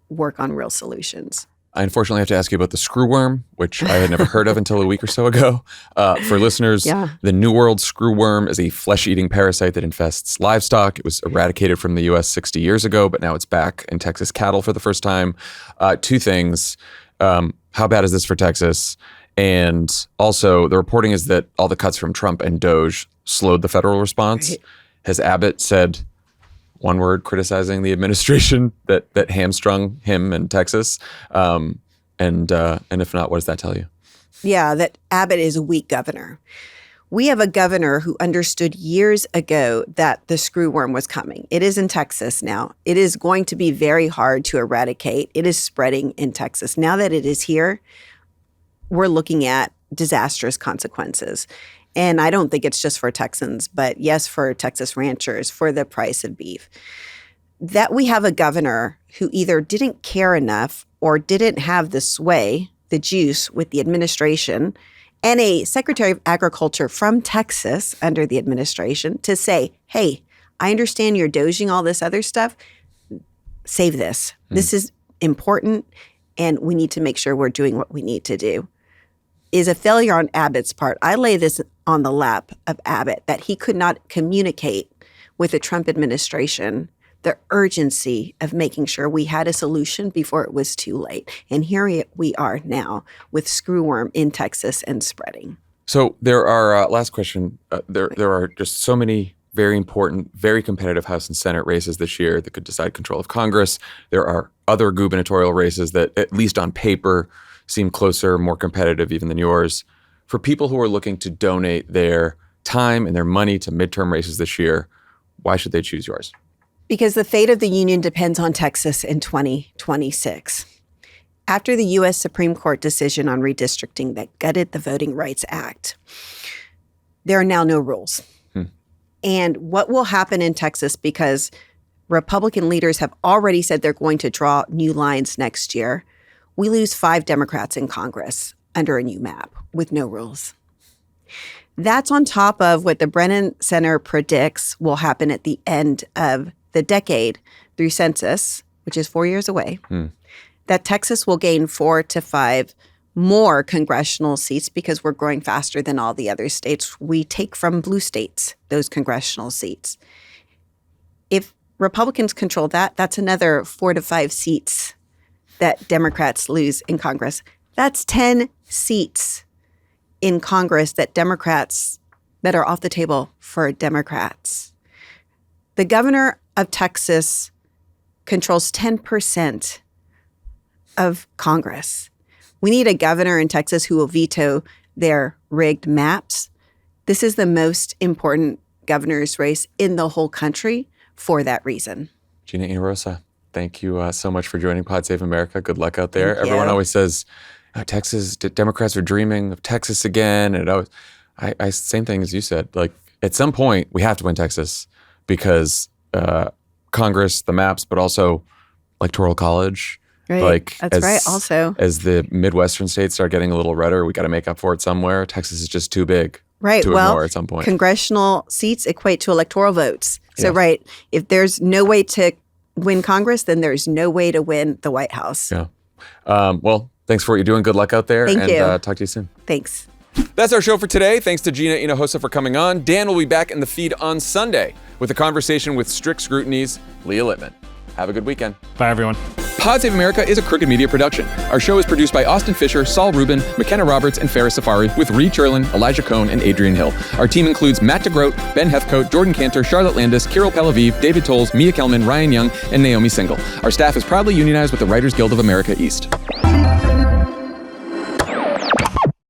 work on real solutions. I unfortunately have to ask you about the screwworm, which I had never heard of until a week or so ago. For listeners, the New World screwworm is a flesh-eating parasite that infests livestock. It was eradicated from the U.S. 60 years ago, but now it's back in Texas cattle for the first time. Two things. How bad is this for Texas? And also, the reporting is that all the cuts from Trump and Doge slowed the federal response. Right. Has Abbott said one word criticizing the administration that hamstrung him in Texas? And if not, what does that tell you? Yeah, that Abbott is a weak governor. We have a governor who understood years ago that the screwworm was coming. It is in Texas now. It is going to be very hard to eradicate. It is spreading in Texas. Now that it is here, we're looking at disastrous consequences. And I don't think it's just for Texans, but yes, for Texas ranchers, for the price of beef. That we have a governor who either didn't care enough or didn't have the sway, the juice with the administration, and a Secretary of Agriculture from Texas under the administration to say, hey, I understand you're doging all this other stuff. Save this. This is important, and we need to make sure we're doing what we need to do. Is a failure on Abbott's part. I lay this on the lap of Abbott, that he could not communicate with the Trump administration the urgency of making sure we had a solution before it was too late. And here we are now with screwworm in Texas and spreading. So there are, last question, there are just so many very important, very competitive House and Senate races this year that could decide control of Congress. There are other gubernatorial races that, at least on paper, seem closer, more competitive even than yours. For people who are looking to donate their time and their money to midterm races this year, why should they choose yours? Because the fate of the union depends on Texas in 2026. After the U.S. Supreme Court decision on redistricting that gutted the Voting Rights Act, there are now no rules. And what will happen in Texas, because Republican leaders have already said they're going to draw new lines next year, we lose 5 Democrats in Congress under a new map with no rules. That's on top of what the Brennan Center predicts will happen at the end of the decade through census, which is 4 years away, that Texas will gain 4 to 5 more congressional seats because we're growing faster than all the other states. We take from blue states those congressional seats. If Republicans control that, that's another 4 to 5 seats that Democrats lose in Congress. That's 10 seats in Congress that are off the table for Democrats. The governor of Texas controls 10% of Congress. We need a governor in Texas who will veto their rigged maps. This is the most important governor's race in the whole country for that reason. Gina Hinojosa, thank you so much for joining Pod Save America. Good luck out there. Thank Everyone you. always says, Texas, Democrats are dreaming of Texas again. And I same thing as you said. Like, at some point, we have to win Texas because Congress, the maps, but also Electoral College. Right. Like, That's right. Also, as the Midwestern states start getting a little redder, we got to make up for it somewhere. Texas is just too big right. to ignore at some point. Congressional seats equate to electoral votes. So, Yeah. right, if there's no way to win Congress, then there's no way to win the White House. Yeah. Well, thanks for what you're doing. Good luck out there. Thank you. Talk to you soon. Thanks. That's our show for today. Thanks to Gina Hinojosa for coming on. Dan will be back in the feed on Sunday with a conversation with Strict Scrutiny's Leah Littman. Have a good weekend. Bye, everyone. Pod Save America is a Crooked Media production. Our show is produced by Austin Fisher, Saul Rubin, McKenna Roberts, and Farrah Safari, with Ree Cherlin, Elijah Cohn, and Adrian Hill. Our team includes Matt DeGroat, Ben Heathcote, Jordan Cantor, Charlotte Landis, Kirill Pelaviv, David Tolles, Mia Kelman, Ryan Young, and Naomi Single. Our staff is proudly unionized with the Writers Guild of America East.